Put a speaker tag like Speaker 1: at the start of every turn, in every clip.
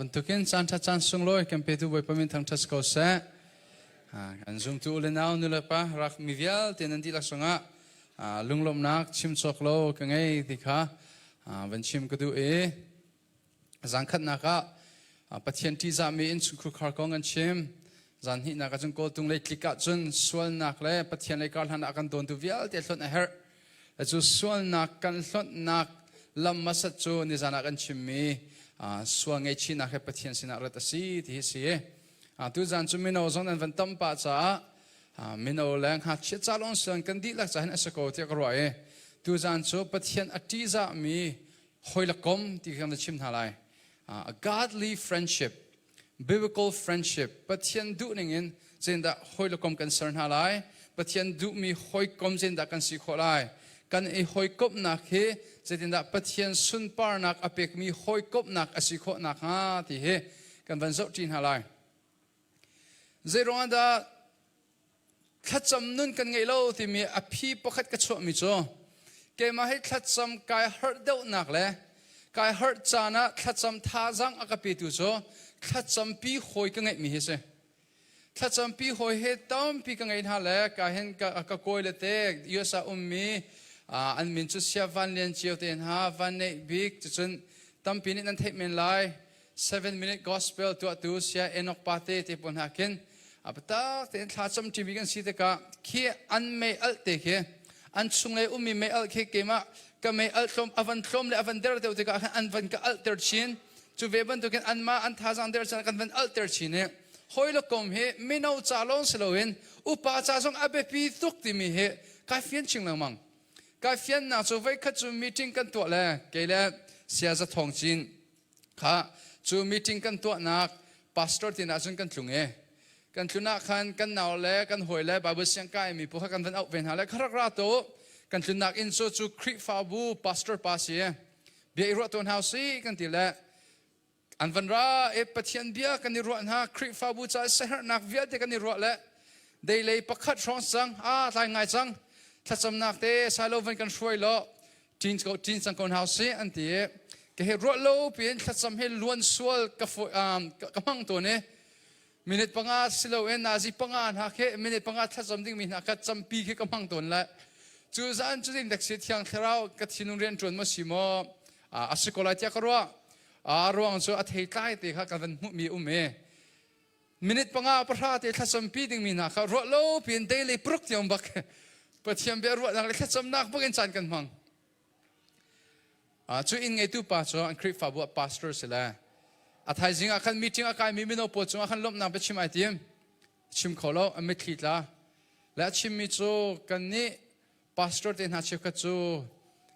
Speaker 1: บรรทุกินจันทัดจันสุงลอยกันไปดูไว้ประมินทางทัศกษะอันซุ่มตัวเล่นเอานุลปะรักมิเวลเตียนันดีลักษณะลุงลมนักชิมชกโลกันไงที่ข้าวันชิมก็ดูจังขัดนักปัจเจียนที่จะมีอินสุขคาร์กองกันชิมจันหินักจังโกตุงเลยคลิกจนส่วนนักเลยปัจเจียนเลยการหันกันโดนตัวเวลเตียนหลุดนะเฮร์แล้วจู่ส่วนนักกันหลุดนักลำมาสัจจูนิจานักกันชิมมีส่วนไงชีนักให้ปัจเจียนสินักรัตสีที่เสียทุกจันจุมินเอาจงนั้นวันตั้มป้าจ้ามินเอาแรงหัดเชื่อจ้าลงเสียงกันดีลักษณะสกอที่กรวยทุกจันจูปัจเจียนอธิจามีหอยละกมที่กันจะชิมทลายa godly friendship biblical friendship ปัจเจียนดูนึงเจนดาหอยละกมกันเสริญทลายปัจเจียนดูมีหอยกมเจนดากันสิขอลายกันไอหอยกบนักเฮเจนดาปัจเจียนสุนปาร์นักอเปกมีหอยกบนักอสิขอนักฮะที่เฮกันวันศุกร์จีนทลายเจรวันดาขัดจำนุ่นกันไงเล่าที่มีอภิปขัดกระโชกมิโจเกมาให้ขัดจำกายฮาร์ดเดาหนักเลยกายฮาร์ดจานะขัดจำท่าจังอากาศตุโจขัดจำปีหอยกันไงมีเฮเซขัดจำปีหอยเฮต้อมปีกันไงท่าเลยกายเห็นกะโกยเลเตยูสามีอันมินจุเสียวันเลียนเจียวเตนฮาวันเนบิกจนตั้มปีนี้นั่นเทปเมนไล7-minute gospel ตัวเสียเอนอกปาเต้ที่ปนหากินอับตาเต็นท่าจำจีบิกันสิเตกะเขียอันไม่อัลเตเขียอันสุงเลยมีไม่อัลเขียเกมะก็ไม่อัลทมอวันทมเลยอวันเดอร์เตวเตกะอันวันก็อัลเตอร์ชินจูเวบันตุกันอันมาอันท่าจังเดอร์จังกันวันอัลเตอร์ชินเนี่ยหอยละกมเฮไม่น่าจ่าลงสโลเวนอุปาจ่าจงอเบปีตุกติมีเฮกายเฟียนชิงละมังกายเฟียนน่ะจูเวคัดจูมีติ้งกันตัวเลยเกล้เสียจะทองจินค่ะจูมีติ้งกันตัวนักพาสตอร์ที่น่าจงกันลุงกันทุนักขันกันหนาวเล่กันหอยเล่บาบุษยังไกมีพวกกันวันเอาเป็นหาเล่ขรักราโตกันทุนักอินโซจูคริฟาบูพาสตอร์พาสีเบียร์รัวตัวหาวซีกันทีละอันวันราปัจเจียนเบียกันนิรัวนะคริฟาบูจะเสหนักเบียร์เด็กันนิรัวเล่ได้เลยประคัดร้องสังทายง่ายจังถ้าจำนักเตะสายโลวันกันช่วยล้อจีนสังคนหาวซีอันที่ก็เห็นรัวโลเปลี่ยนถ้าจำให้ล้วนส่วนกับมังตัวนี้มินิตปังอาสิโลเอ็นนาจิปังอาหาเคมินิตปังอาทัศน์ดิ่งมินักจำปีเคกำมังตนละจูซันจูดิ่งเด็กเสียที่ยังเท่ากัดชินุเรียนจนมาสิโมอาสกุลาที่กรัวรวงจูอัฐิใต้ตีข้ากันมีเมมินิตปังอาประทาตีทัศน์ปีดิ่งมินักรัวโลเปลี่ยนเดลิปรุกที่ยมบักปัจจัยเบียรัวนักทัศน์นักบักอินจันกันมังจูอินไงตู้ป้าจูอันคริฟาบัวพาสเตอร์สิละอาทัยจิงอาคันมีจิงอาการมีมิโนปวดจงอาคันล้มน้ำไปชิมไอติมชิมขอเราอเมริกาและชิมมิจูกันนี้พาสตอร์เต็นหาเชื่อกันจู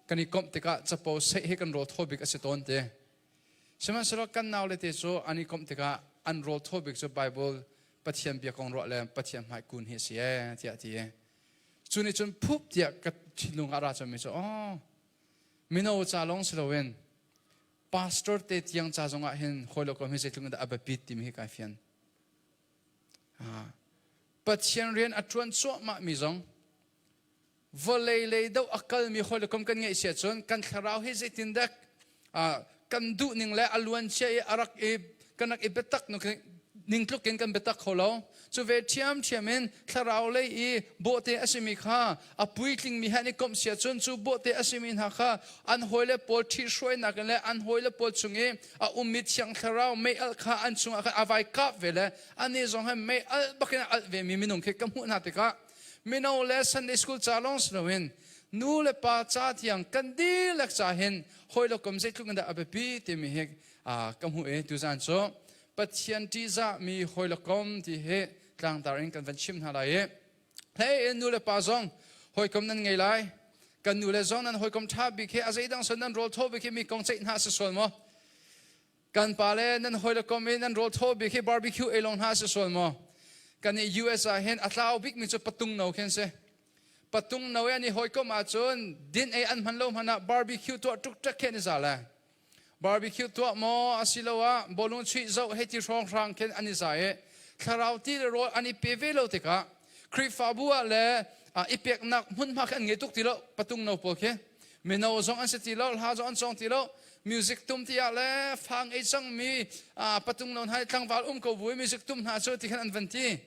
Speaker 1: กันนี้ก้มติกะจะโพสให้กันโรทอบิกอสิตอนเตะใช่ไหมสำหรับกันนาวเลเตจูอันนี้ก้มติกะอันโรทอบิกจูไบเบิลปัจเจียนเบียกองรอเลยปัจเจียนหายกุนเฮเสียเทียทีจูนี่จนพุบเดียกับชิลุงอาราจมิจูอ๋อมิโนจ่าลงสโลเวนพาสตอร์เตที่ยังจ้าจงอาเห็นหอยลูกมีเศษลุงได้อับปิดที่มีกายเฟียนปัจจัยเรียนอัตวันชั่วมามีจงวอลเลยดูอักลมีหอยลูกกันไงเสียจนกันขราวให้เศษตินเด็กกันดูนิ่งและอลวนเชียอารักกันนักเบตักนุกนิ่งทุกกันเบตักเขาแล้วจูเวทียมเชียมินขราวเลยโบเตอสิมิข้าอปุยทิงมีให้นิคมเสียจนจูโบเตอสิมินหักข้าอันหอยเล็บปอลที่ช่วยนักเลยอันหอยเล็บปอลจุงมิดเชียงขราวไม่อัลข้าอันจุงอาไว้กับเวลอันนี้จงให้ไม่อัลบักนัลเวมีมินุงเคกมุนาติกะมินาเลสันเดสคูลจาลองสโนวินนูเลปาจ้าที่ยังกันดีเล็กจ้าเห็นหอยเล็กกมเสตุกันได้อับปีที่มีเหกำหัวตุจันโซปัจจัยที่จะมีหอยละกมที่เหตุกลางตาริงกันวันชิมหาเลยเฮ้ยนูเลปาซองหอยกมนั้นไงไรกันนูเลซองนั้นหอยกมทับบิเคอาศัยดังส่วนนั้นโรลโทบิเคมีกองเจนหาสุส่วนมั้งกันปาเลนั้นหอยละกมนั้นโรลโทบิเคบาร์บีคิวเอลองหาสุส่วนมั้งกันใน US เห็นอัตลาวบิกมีจุดปะตุงเนาเห็นเสปะตุงเนาอันนี้หอยกมอาจนดินอันพันลมหันบาร์บีคิวตัวทุกจักเห็นจะละบาร์บีคิวตัวมออาศิลวะบอลลูนชีเจ้าให้ที่ช่องทางเห็นอันนี้จะคาราวที่รถอันนี้เปเวโลติกะคริฟาบัวเล่อีเปียกนักมุ่นมากันเงตุกทีละปะตุงเนาโปเคมินาจงอันสติละหาจงอันจงทีละ music tum tia le phang e chang mi patung non hai tlangwal ko bui music tum na chu ti khan an vanti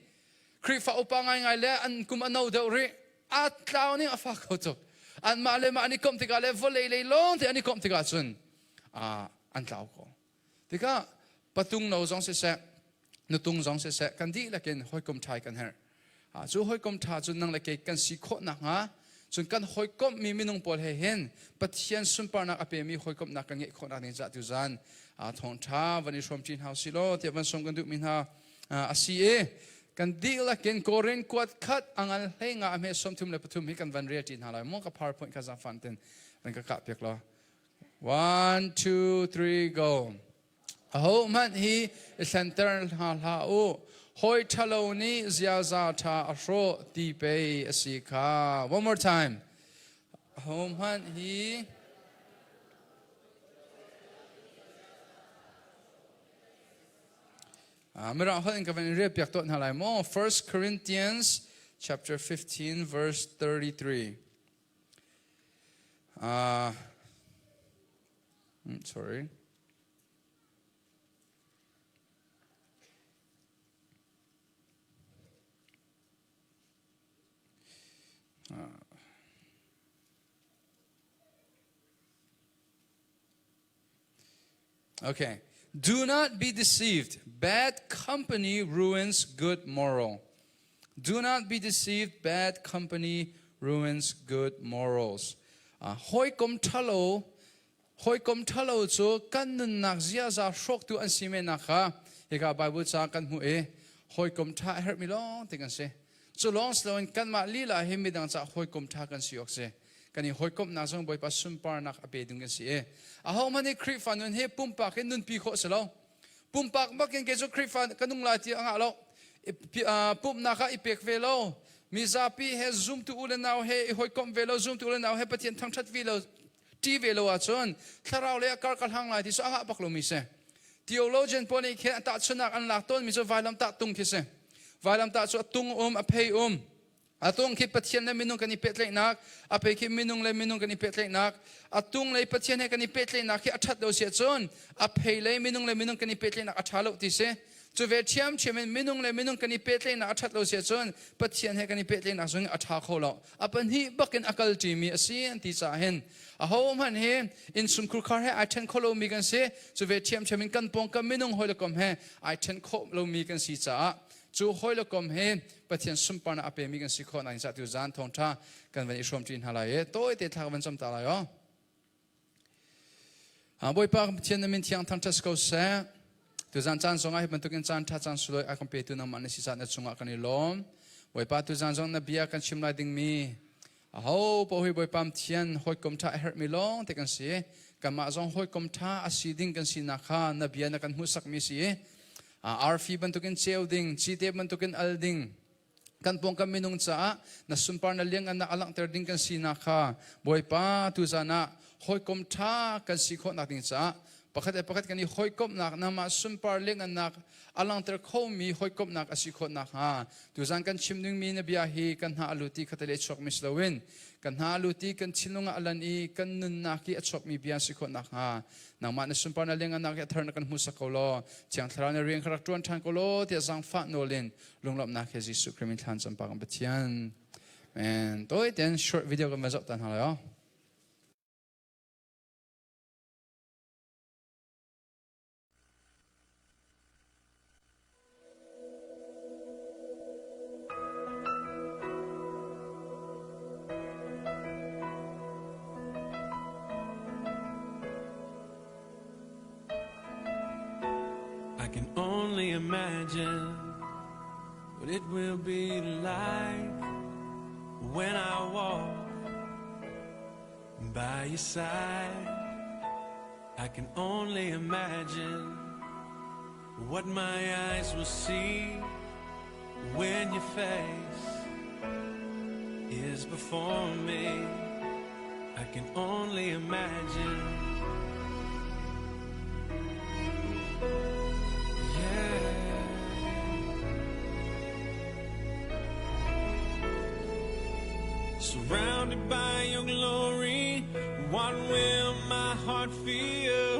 Speaker 1: krifa upa ngai le an kum anau deu ri at tlaw ni afa ko tok an ma le ma ni kom tika le volei le long ti ani kom tika chun an tlaw ko tika patung no jong se nutung jong se kan di la ken hoi kom thai kan her chu hoi kom tha chu nang la ke kan si kho na nga chun kan hoi kom mi minung pol he hen pathian sumpar nak ape mi hoi kom nak kan nge kho na ni za tu zan thong tha vani shom chin house lo te van som kan du min ha asi e kan di la ken koren kwat khat angal he nga me som thum le pathum hi kan van re tin hala mo ka powerpoint ka za fan ten van ka pek lo 1 2 3 go ho man hi center ha o hoi thalo ni zia za tha ro ti pe asika one more time ho man hi mira hon ka van re pek to na lai mo 1 Corinthians chapter 15 verse 33 sorry Okay. Do not be deceived. Bad company ruins good moral. Do not be deceived. Bad company ruins good morals. Hoi kom thalo chu kan nun nak zia za shok tu an sime nakha. Eka Bible cha kan mu e hoi kom tha her mi long ti kan se. Chu long sloin kan ma li la hi mi dang cha hoi kom tha kan siok se. Kani hoi kom na song boy pa sumpar nak ape dung kan si e. Aho mani krifan nun he pumpa ken nun pi kho selo. Pumpak makin ke chu krifan kanung la ti anga lo. Pum na kha ipek velo. Mizapi he zoom tu ulen now he hoi kom velo zoom tu ulen now he patien thang that velo. Ti velo a chon. Tharau le kar kal hang lai ti so anga paklo mi se. Theologian poni khe ta chunak an lak ton mi so vailam ta tung thi se. Vailam ta chu tung apei Atung ki pathian le minung kani petlek nak ape ki minung le minung kani petlek nak atung le pathian he kani petlek nak ki athat do sia chon ape le minung kani petlek nak athalo ti se chu ve thiam chemen minung le minung kani petlek nak athat lo sia chon pathian he kani petlek nak sung atha kholo apan hi bakin akal ti mi asian ti cha hen a hom han he in sum kur khar he I ten kholo mi kan se chu ve thiam chemen kan pong ka minung hoi kom he I ten kholo mi kan si cha chu hoi lo kom he pathian sumpar na ape mi kan sikho na sa tu zan thong tha kan van ishom tin hala ye toi te thak van som ta la yo boy pa pathian na min thiang thang tas ko se tu zan chan songa hi ban tu ken chan tha chan suloi a kompe tu na man si sa na chunga kan lom boy pa tu zan zong na bia kan chim lai ding mi a ho po hi boy pam thian hoi kom tha her mi long te kan si kan ma zong hoi kom tha a si ding kan si na kha na bia na kan hu sak mi si RF bantukin cheuding chite bantukin alding kan pong kan minung cha na sumpar na liang na alang ter ding kan sina kha boy pa tu sana hoi kom tha kan sikho nak ding cha pakhat kan ni hoi kom nak na ma sumpar liang nak alang ter kho mi hoi kom nak asikho nak ha tu zan kan chimning mi na bia hi kan ha aluti khatale chok mislawin kan ha aluti kan chinunga alan i kan nun na ki achok mi bia sikho nak ha nang ma na sumpar na liang nak athar na kan musa ko lo chiang thra na riang kharak tuan than ko lo te zang fa no len lunglop na khe jisu krimin than cham pa kam batian and toi ten short video kan mazop tan ha yo
Speaker 2: I can only imagine what it will be like when I walk by your side. I can only imagine what my eyes will see when your face is before me. I can only imagine. Surrounded by your glory, what will my heart feel?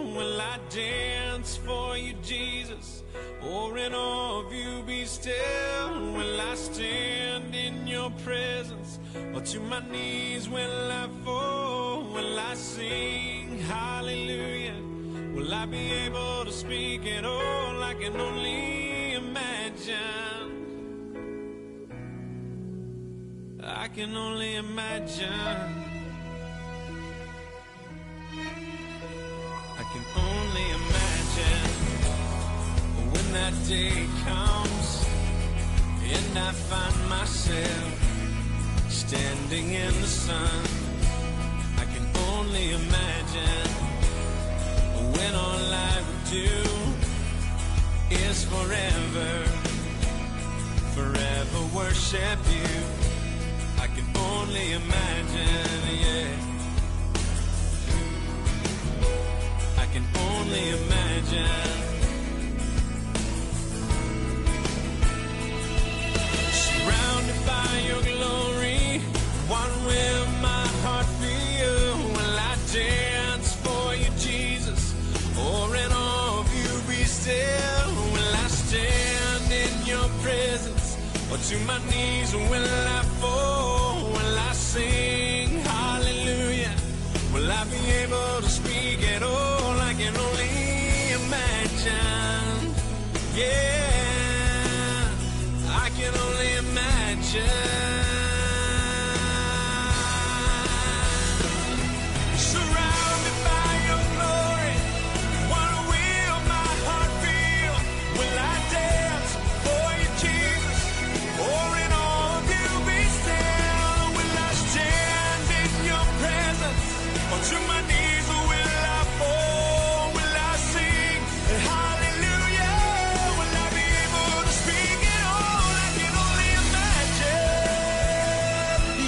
Speaker 2: I dance for you, Jesus? Or in awe of you be still? Will I stand in your presence? Or to my knees will I fall? Will I sing hallelujah? Will I be able to speak at all? I can only imagine. I can only imagine. I can only imagine when that day comes and I find myself standing in the sun. I can only imagine when all I would do is forever worship you. I can only imagine, yeah. I can only imagine. Surrounded by your glory, what will my heart feel? Will I dance for you, Jesus? Or in awe of you be still? Will I stand in your presence? Or to my knees will I fall? Will I sing hallelujah? Will I be able to speak at all? I can only imagine. Yeah, I can only imagine. Surrounded by your glory, what will my heart feel? Will I dance for you, Jesus? Or in awe of you be still? Will I stand in your presence? Or to my knees will I fall? Will I sing hallelujah? Will I be able to speak at all? I can only imagine.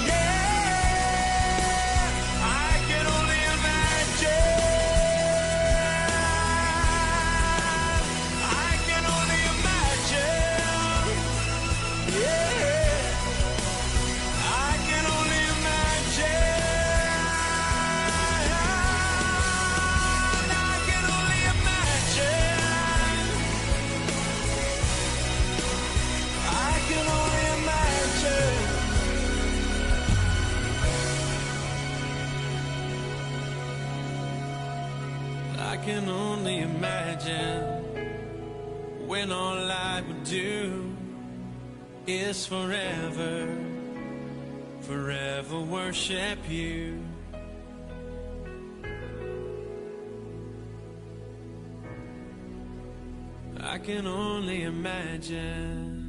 Speaker 2: Yeah, I can only imagine. I can only imagine. Yeah, I can only imagine. I can only imagine. I can only imagine. I can only imagine when all I would do is forever worship you. I can only imagine.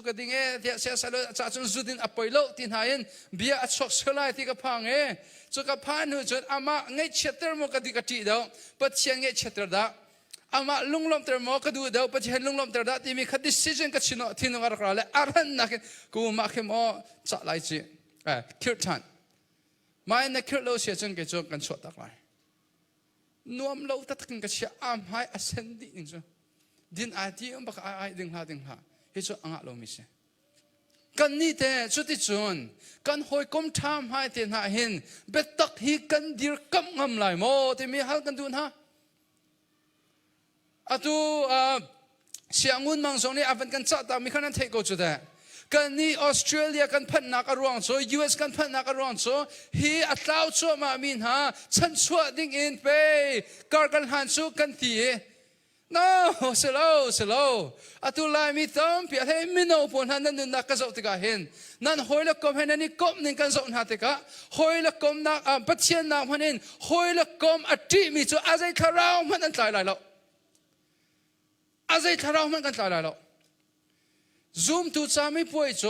Speaker 1: ก็ดิ่งเดียเสียสละจ่าจนจุดินอภัยโลตินหายินเบียอัดชกสลายที่กระพังจุกระพันหูจนอามาเงยเชตเตอร์โมกดิกติเดาปัจเจียนเงยเชตเตอร์ดาอามาลุงลมเตอร์โมกดูเดาปัจเจียนลุงลมเตอร์ดาที่มีคดีสิจนกัชิโนที่นงารกราเลอารันนักกูมาเขมอจัดไล่จีคิดทันไม่นักคิดเราเสียจนเกจกันชดตักไล่นวมเราตัดกันกับเชียอามหายอเซนดิงจ้ะดินอาทิตย์บักอาดิงหาเฮ้ยจ้ะอ่างเราไม่ใช่กันนี่แต่ชุดที่จวนกันหอยกลมทำให้เตียนหาเห็นเบ็ดตักฮีกันดีร์กำงำไหลโมที่มีฮัลกันดูนะอะตูเสียงุนมังสงนี่อาเป็นกันจัดแต่มีขนาดเทกูจุดแต่กันนี่ออสเตรเลียกันพันนักอรวงโซ US กันพันนักอรวงโซฮีอัตลาวโซมามินฮะฉันชัวดิ้งอินไปการกันหันสู้กันทีno slow อะตุลายมีต้มเปียให้มิโนปนหันนั่นนักกระจกติกาเห็นนั่นหอยละกมให้นั่นนี่กมนึงกันจกนาติกาหอยละกมนักปัจเจียนนักมันเองหอยละกมอดีมีจูอาศัยทาราวมันนั่นตายแล้วอาศัยทาราวมันกันตายแล้วซูมตูจาไม่ป่วยโจ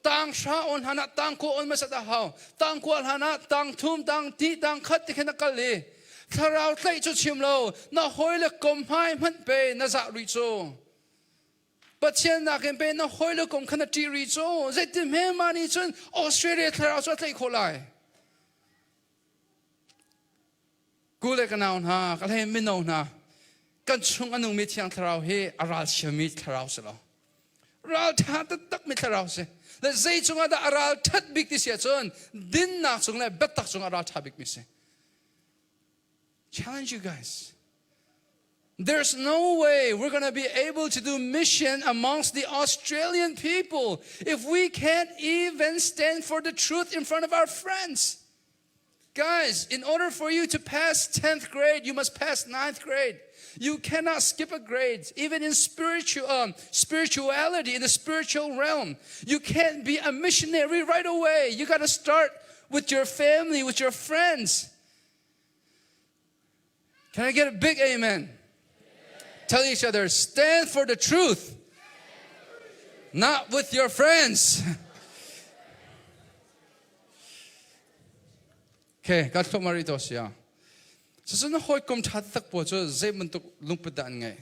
Speaker 1: ต่างชาอนหันต่างกูอนมาสัตว์หาวต่างกูหันต่างทุ่มต่างตีต่างขัดที่ขนักเลยถ้าเราใส่ชุดชิมเราน่าหอยละกมให้มันเป็นน่าจะริโจปัจเจียนนักเป็นน่าหอยละกมขนาดที่ริโจจะติดเมื่อมานี่จนออสเตรเลียถ้าเราจะใส่คนไรกูเลยกันเอาหน้าก็เลยไม่เอาหน้ากันช่วงอนุมิตยังถ้าเราเฮอาราลเชมิตถ้าเราสิเราเราทัดตักมิถ้าเราสิและใจจงอาดาอาราลทัดบิ๊กที่เสียจนดินนักจงเลยเบ็ดตักจงอาราลทัดบิ๊กมิเสChallenge you guys. There's no way we're going to be able to do mission amongst the Australian people if we can't even stand for the truth in front of our friends. Guys, in order for you to pass 10th grade, you must pass 9th grade. You cannot skip a grade, even in spirituality, in the spiritual realm. You can't be a missionary right away. You got to start with your family, with your friends. Can I get a big amen? Tell each other, stand for the truth, not with your friends. Okay, God to marito siya. So na hoy kom thatak po cho zay muntuk lungpadan ngay.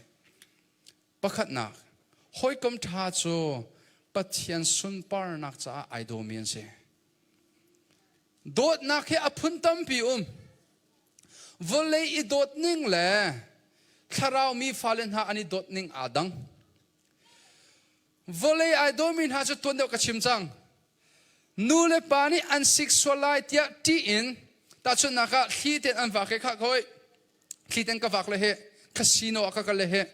Speaker 1: Pakat nak, hoy kom thatso patian sunpar nak sa aidomian se. Dot nak he apuntam pium. Volay idot ning le, karaw mi falen ha ani dot ning adang. Volay aidomin ha cho tuan daw kachimchang. Nule pani an sexualite ya tiin. Tacho naka khiten an vake kha khoi khiten ka vak le he casino aka ka le he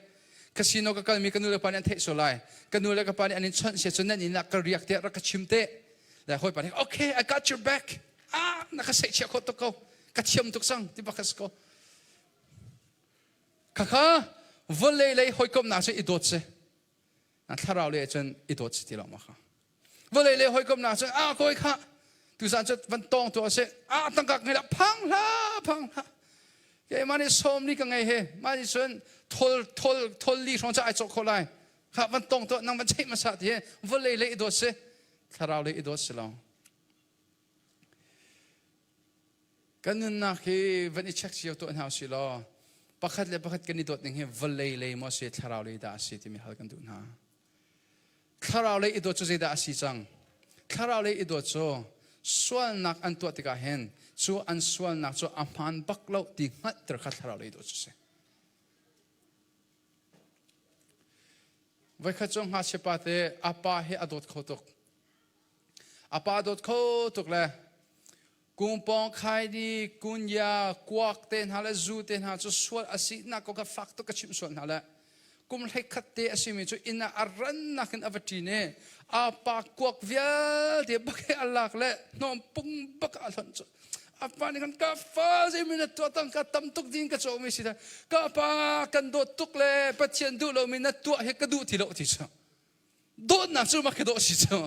Speaker 1: casino ka kalmi kanule pani an the solai kanule ka pani an chon se chon ni na ka riak te ra ka chimte la hoi pani okay I got your back naka sai chia ko to ko ka chim tuk sang ti bakas ko kaka volle le hoi kom na se idot se na tharau le chen idot se ti lo ma kha volle le hoi kom na se koi kha tu sanจะวันตองตัวเสตั้งกักไงละพังละแกมันนี่ส้มนี่ก็ไงเฮมันนี่ส่วนทลลีของจะไอจกคนไรครับวันตองตัวนั่งมันใช่มาสัตย์เฮวันเลยอีดอสเสถ้าเราเลยอีดอสเรากันนั่นนะคือวันนี้เช็คเสียตัวอันหาสิเราปักขัดกันนี่ตัวหนึ่งเฮวันเลยมั่วเสียถ้าเราเลยด่าสิที่มีหากันดูนะถ้าเราเลยอีดอสจะด่าสิจังถ้าเราเลยอีดอสส่วนนักอันตัวติกาเห็นส่วนส่วนนักส่วนอัมพันบักเล่าติงัดตระขัดเราเลยดูสิไว้ข้าจงหาเชปาเตอาปาเฮอดดเขาตกอาปาดดเขาตกเลยกุมปองใครดีกุญยากวักเต้นหาและจูเต้นหาจะส่วนอาศินักก็ฟักตกกระชิมส่วนหาและกุมให้ขัดเตะอาศิมิจุอินาอารันนักนอวตีเนอาปากกวักเวียเดี๋ยวบักให้อัลลักและน้องปุ่งบักอัลลันจุอาปานี่กันกาฟ้าจะมีนัดตัวตั้งกัดตั้มตุกดินกระโจมไม่สิท่ากาปากันโดดตุกเลยปัจเจียนดูเรามีนัดตัวให้กระดูที่เราที่จ้าโดดนักจูมาแค่โดดสิจ้า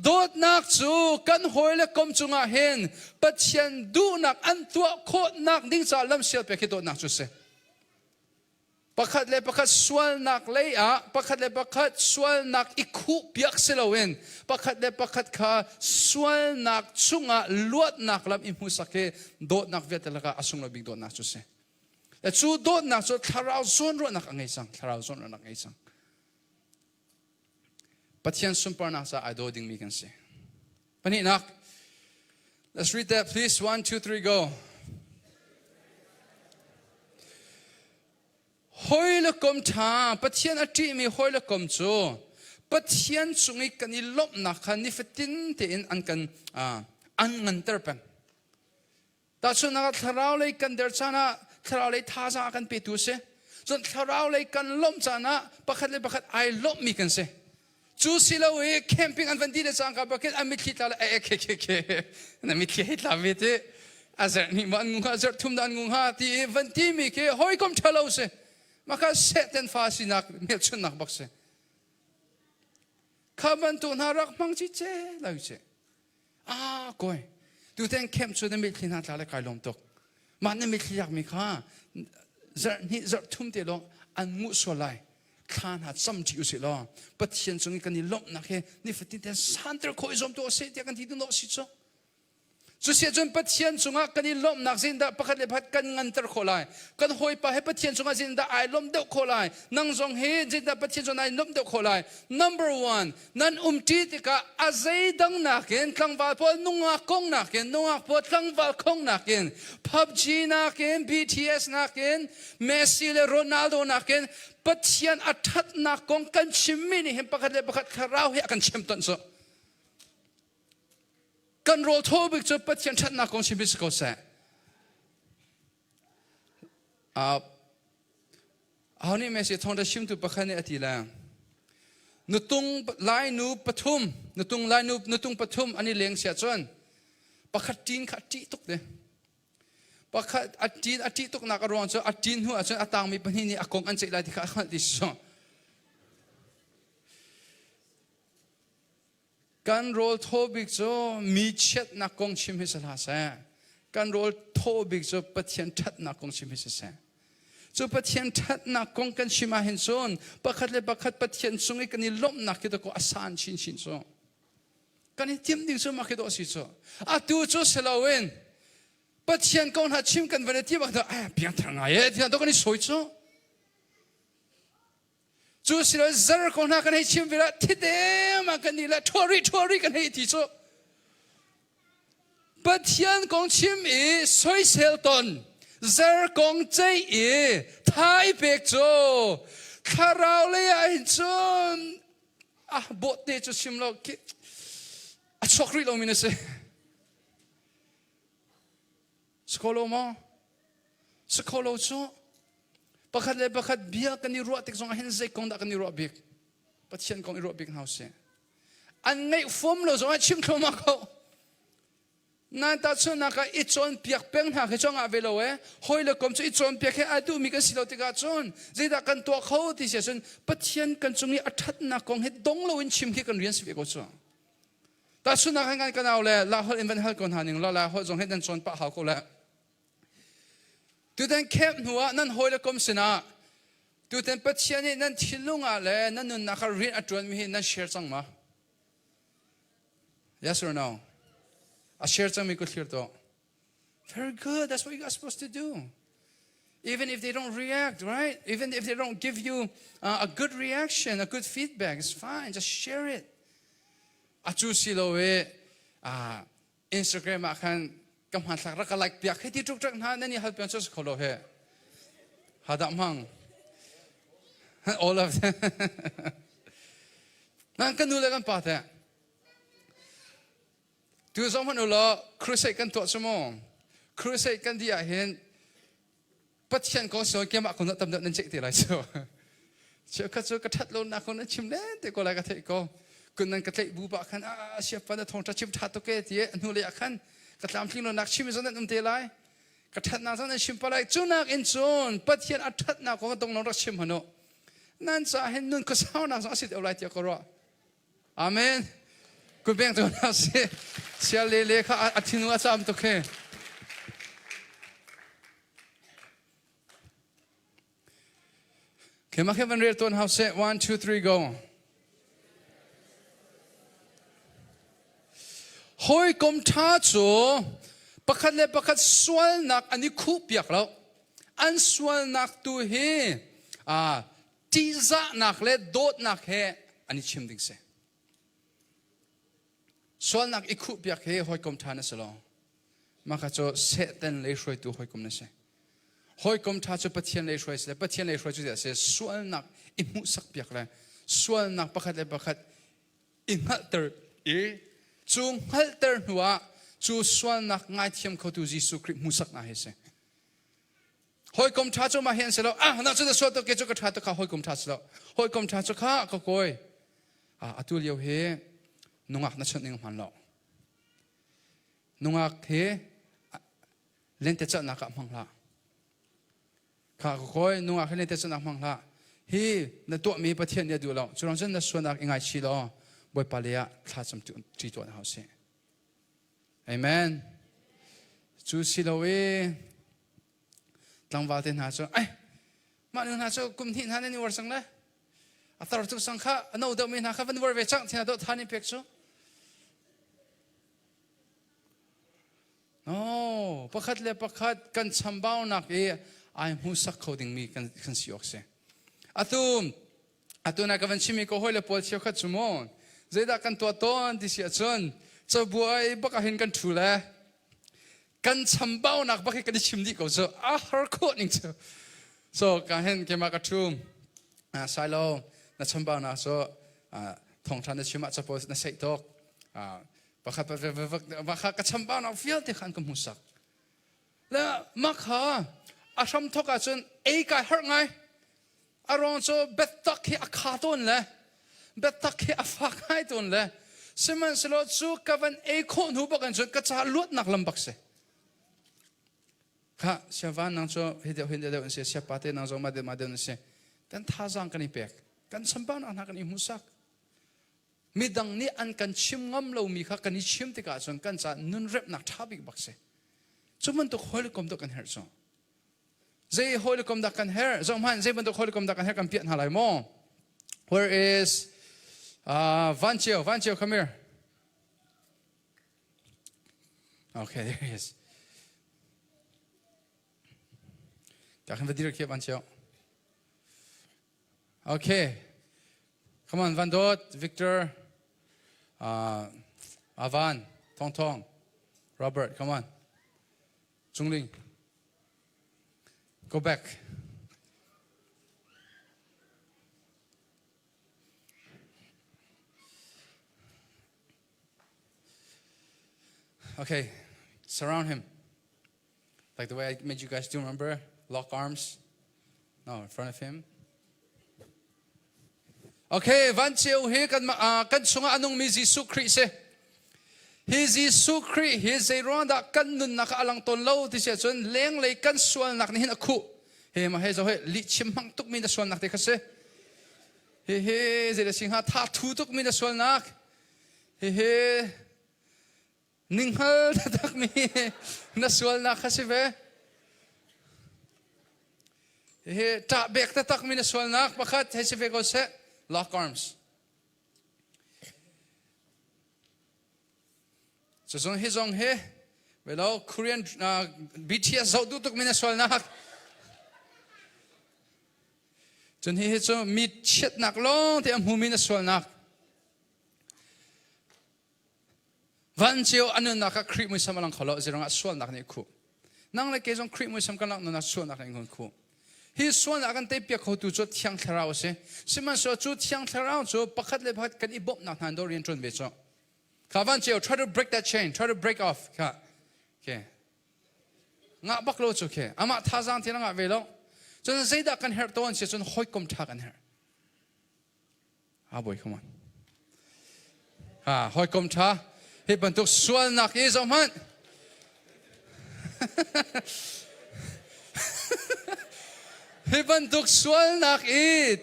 Speaker 1: โดดนักจูกันหอยและกมจุงอาเห็นปัจเจียนดูนักอันตัวโคตรนักดิ้งจ่าลำเสียไปแค่โดดนักจูเส ประคัดเลยประคัดสวลนักเลยประคัดเลยประคัดสวลนักอิคุเปียกเสลาเวนประคัดเลยประคัดข้าสวลนักชุงลวดนักลำอิมุสักเกโดดนักเวทละกาอสุงลบิกโดดนักจุเสแต่จูโดดนักจูทาราวซอนรวดนักไงสังทาราวซอนรวดนักไงสังปัจจัยสุนปานักซาไอโดดิ้งมีกันเสปนินัก let's read that please 1 2 3 goหอยละกมท่าปัจจัยอดีมีหอยละกมจูปัจจัยสุงิกันนิลบนักขันนิฟตินเตอินอันกันอันเงินเตอร์เป็นแต่ส่วนนักทาราวเลยกันเดินชนะทาราวเลยท่าซากันไปตัวเสส่วนทาราวเลยกันล้มชนะประคัดเลยประคัดไอล้มมีกันเสจูสิลาเวแคมปิ้งอันวันดีเลยสังกับประคัดอันมิดคิดละเคนั่นมิดคิดละเวทีอาจารย์นี่มันงงอาจารย์ทุ่มดันงงฮะที่วันที่มีเคหอยกมทะเลาเสมาคัสเซตันฟาสินักเมลชุนนักบักเสข้ามันตัวน่ารักมังจิเจลายเจก้อยดูแต่งเข้มชุดนั้นมิดคิดน่าตาเลยกายลมตกมันนี่มิดคิดอยากมีข้าจะนี่จะทุ่มเตลงอันมุสลายข้าหัดซ้ำจิวสิล้อปัจเจียนตรงนี้กันนี่ล้มนักเฮนี่ฝันที่แต่สันเตอร์คอยจอมตัวเสียที่กันที่ดูโนสิโซสุเสียจนปัจเจียนตรงกันนี่ล้มนักสินดาประคัดเลยพัดกันงันเตอร์โคลายกันหอยไปให้ปัจเจียนตรงสินดาไอล้มเดาโคลายนั่งทรงเฮจินดาปัจเจียนตรงไอล้มเดาโคลาย number 1นั่นจีติกาอาเซดังนักเห็นทั้งวัลพอนุ่งอักกงนักเห็นนุ่งอักพอทั้งวัลคงนักเห็น PUBG นักเห็น BTS นักเห็นเมสซี่และโรนัลโดนักเห็นปัจเจียนอัฐัดนักกงกันชิมมินี่เห็นประคัดเลยประคัดคาราวเฮกันชิมตันโซกันโรโทบิกจะปัจจัยชัดนักของชีวิตเขาเสะเอานี่แม่เสียทองจะชิมตุประคันในอดีตแล้วนุตุงลายนูปฐุมนุตุงลายนูนุตุงปฐุมอันนี้เลี้ยงเสียจวนประคัดจีนขัดจีตุกเดประคัดอัดจีตุกนักร้อนจนอัดจีนหัวจนอัตางมีปัญหานี่อากงอันเจริญที่ขัดขัดดิสการโรลโทบิกโจมีเช็ดนักกงชิมฮิสลาเซการโรลโทบิกโจปะเทียนทัดนักกงชิมฮิสเซโจปะเทียนทัดนักกงกันชิมาเห็นโซนประคัดเลยประคัดปะเทียนซุงไอกันนี่ล้มนักคิดก็อาสานชินโซกันนี่เตรียมดิ่งโซมาคิดว่าสิโซอาตูโจเสลาเวนปะเทียนกงหัดชิมกันวันที่บักเถอะเพียงทางไงที่นั่นต้องกันนี่สวยโซจูสิเราจะรักคนนักกันให้ชิมเวลาที่เดิมกันนี่แหละทัวรีกันให้ที่สุดปัจจัยของชิมสวยเซลตันจะรักของใจไทยเบกโจข้าเราเลยไอ้จนบทเดชชิมเราคิดช็อกรีเรามีนะสิสกอโลมาสกอโลโจประคัดเลยประคัดเบียกันนี่รัวติดสองเห็นใจกงดักกันนี่รัวบิกปัจจัยกงนี่รัวบิกเฮาเสียอันไงฟอมเราสองชิมเข้ามาเขานั่นตัดส่วนนักอิจอนเปียกเป็นหากให้จ้องอาเวลเวหอยเลยกลมจะอิจอนเปียกให้อาดูมีกันสิเราติดกันจนใจดักกันตัวเขาที่เสียจนปัจจัยกันตรงนี้อัฐัดนักกงให้ดงเราอินชิมที่กันเรียนสิบเอกจนตัดส่วนนักงานกันเอาเลยลาหอยอินวันฮัลก่อนหาหนึ่งลาหอยจงให้ดันจนปะเขาเขาแล้วตัวแต่เข้มหัวนั่นหอยละกมสนะตัวแต่ปัจจัยนี้นั่นทิ้งลงอะไรนั่นนักเรียนอัจฉริยะนั่นเชียร์จังมา yes or no เชียร์จังมีกุศลตัว very good that's what you guys supposed to do even if they don't react right even if they don't give you a good reaction a good feedback it's fine just share it อาจูสิโลเวInstagram อาคันกำหันสักรักอะไรเปียกให้ที่ทุกจังหานั่นนี่ฮัลเป็นชุดขลุ่ยหาดมัง all of them นั่นกันดูเลยกันป่ะแต่ดูสมัยนู้นละครูใส่กันตัวสมองครูใส่กันที่เห็นปัจจัยของสวยเกี่ยมคนนั้นตำแหน่งนั้นเจ๊ที่ไรชัวเชื่อข้าชัวกระทัดลงนักคนนั้นชิมเล่นแต่ก็อะไรกระเทยก็คนนั้นกระเทยบูบะขันเชื่อฟันทองจะชิมทัดตัวเกที่นู้นเลยขันกระทำทิ้งลงนักชิมส่วนนั้นนุ่มเตลัยกระทัดนักส่วนนั้นชิมปลายจุนักอินโซนปัจจัยอัฐัดนักของตรงนั้นรักชิมหันโนนั่นจะเห็นนุ่นก็สาวนักส่วนสิทธิ์อะไรที่ก็รออาเมนคุณเบ่งตัวนั้นสิเสียเล่ๆข้าอธินุอาจารย์ตัวเค เคมาแค่วันเรียนตัวเขาเซ 1 2 3 go หอยกลมท้าจูประคัดเลยประคัดสวลหนักอันนี้คู่เปียกแล้วอันสวลหนักตัวเฮจีจะหนักเลยโดดหนักเฮอันนี้ชิมดิ้งเซสวลหนักอีกคู่เปียกเฮหอยกลมท้านั่นสิลองมาข้าจะเสด็จเลยช่วยตัวหอยกลมนั่นเซหอยกลมท้าจะปะเทียนเลยช่วยเสปะเทียนเลยช่วยจุดเดียเสสวลหนักอีมุสักเปียกเลยสวลหนักประคัดเลยประคัดอิงฮัตเตอร์จูงฮัลเตอร์หัวจูสวลนักง่ายเทียมเขาดูยิสุคริสต์มุสักนาเฮเซหอยกลมท้าจูมาเห็นเสร็จแล้วน่าจะสวดตัวเกจุกท้าตัวข้าหอยกลมท้าเสร็จแล้วหอยกลมท้าจูข้าก็คอยตุเลียวเฮนุ่งอักนั่นฉันเองมันแล้วนุ่งอักเฮเล่นเตจัดนักมังละข้าก็คอยนุ่งอักเล่นเตจัดนักมังละเฮนั่นตัวมีประเทศเนี่ยดูแล้วจุดนั้นฉันนั่นสวดนักง่ายชีล้อบอยปาเลียท้าจำจุดจีตัวเขาเสียเอเมนจูสิโลเวตั้งวาเทนหาจ้ามาหนึ่งหาจ้ากุมที่หาในนิวอร์สังเลยอัตราทุกสังฆะโน้ตมีหาข้าวันวอร์เวจังที่หาตัวท่านี่เพ็กซูโอ้ประคัดเลยประคัดกันชัมบ้านักไอ้มุสักเขาดึงมีกันสิออกเสียอัตุนักวันชิมีก็ห้อยเลยปวดเชียวขัดจุมอนเจด้ากันตัวต้นที่เสียจนจะบัวไอ้บักเห็นกันถูเลยกันชัมบ้านักบักเห็นกันชิมดีก็จะฮาร์โคนิ่งเจ้า so การเห็นเกี่ยมากระทุ่มสายโลนักชัมบ้านัก so ทองทันนักชิมะจะพอนักเสกตกบักกันชัมบ้านักฟิลที่ขันกับมุสักแล้วมักฮะอาชัมทกจนไอ้กายฮาร์ไงอารมณ์จะเบ็ดตักให้อาขาต้นเลยเบ็ดตักให้อาฟักให้ต้นเลยสมัยสลดจูกับวันเอโคนูบักันจนกระจายลวดนักลำบากเสียข้าเชื่อว่านังโจเฮียเดียวเสียเสียปาเต้นังโจมาเดินเสียกันท่าจังกันอีเปกกันสัมพันธ์อันนั้นกันอีมุสักมีดังนี้อันกันชิมงำเรามีข้ากันอีชิมติกาจนกันจะนุนเร็บนักทับอีกบักเสียจุมันตุกหอยกลมตุกันเฮร์จงเจ้หอยกลมตุกันเฮร์จงมันเจ้มันตุกหอยกลมตุกันเฮร์กันเปียนหาไรโม่ where is Vanchio, come here. Okay, there he is. Kan we direct hier, Vanchio? Okay. Come on, Van Dot, Victor, Avan, Tong, Robert, come on. Zhongling. Go back. Okay, surround him. Like the way I made you guys do, remember? Lock arms. No, in front of him. Okay, Vanchio here kan sunga anong mi Jesu Christ eh. He Jesu Christ, he is a ronda kan nun nakaalang tonlaw ti siya chun leng lay kan sual nak ni hin aku. He ma he zo he li chim hang tuk mi na sual nak ti kasi. He zela singha ta tu tuk mi na sual nak. He ninghal tatak mi nasual na kasi be. Ta bek tatak mi nasual na bakat hesi be ko se lock arms. So zong he welo Korean BTS zo dutuk mi nasual na. Zon he zo mit chet nak long te am hu mi nasual na. Vanchio anu naka creep mo sa malang khalo zirong aswal nak ni ku nang le kezong creep mo sam kanak na aswal nak ni ku hi swal nak kan te pia kho tu cho thiang tharao se siman so chu thiang tharao cho pakhat le pakhat kan ibop nak han do rian tron be cho ka Vanchio try to break that chain, try to break off ka okay nga bak lo chu ke ama thazang ti nga ve lo chon zeida kan her ton se chon hoi kom tha kan her boy come on hoi kom tha he bentuk sual nak is man. He bentuk sual nak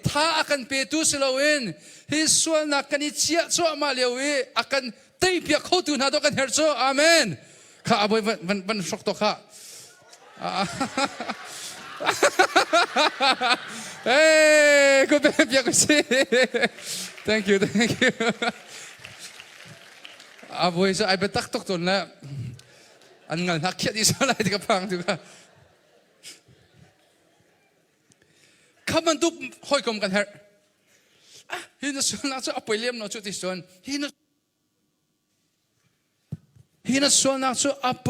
Speaker 1: tha akan petu selawin. He sual nak kan icia so maliawi akan tepia khotu na do kan herso. Amen. Ka aboy ban sok to ka. เอ้คุณเป็นเปียกสิ thank you อาบุยจะไอเบตักตกตุนแล้วอันงั้นนักเขียนอีสานอะไรที่กระพังถูกไหมข้ามันตุบห้อยกลมกันเหรอฮินส่วนนักจะเอาไปเลี้ยมเราจุดที่ส่วนฮินส่วนนักจะเอาไป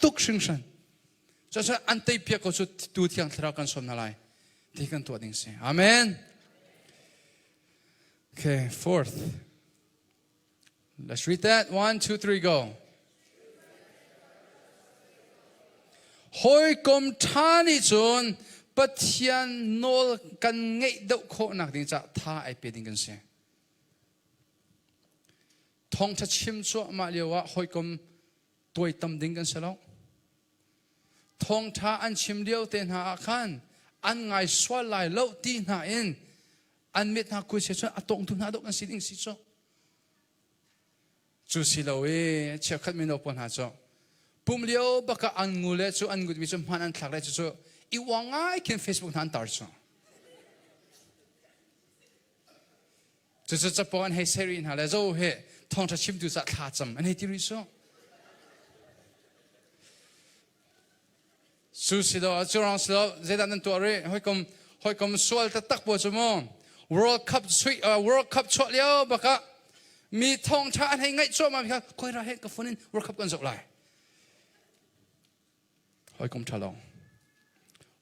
Speaker 1: ตุกชิงชันจะอันเตยเปียกก็จุดดูที่อังทรากันสมนาไลที่กันตัวดิ่งสิอาเมน okay fourth let's read that 1 2 3 go หอยกลมท่านี่จนปัทยานโนลกันไงเดาโคนักดิ่งจะท่าไอเปียดิ่งกันสิทองทัชชิมชัวมาเลียวว่าหอยกลมตัวตั้มดิ่งกันเสียแล้วทองท่าอันชิมเดียวเต็นหาอาคารอันไงสวาลายเล่าตีหน้าเองอันเม็ดหาคุยเสียจนอัตงทุนหาดกันสิ่งสิจ้าจูสิเราเชื่อขัดไม่นปนหาจ้าปุ่มเลี้ยวบักอันงูเล่จูอันกุดมิจุมันอันทักเลยจ้าอีวังไงเขียนเฟซบุ๊กนั้นตาจ้าจะปอนให้เซรีนหาเลยจ้าเฮทองทัชชิมดูจะขาดจำอันนี้ที่รู้จ้าสุสิโดจุรังสิโดเจดันนั่นตัวเร่หอยกลมสวลตะตักบัวจมอง World Cup ชดเลี้ยวบักะมีทองชาให้ไงโจมาพี่ครับคอยราเฮกับฝน World Cup กันจบเลยหอยกลมทะเล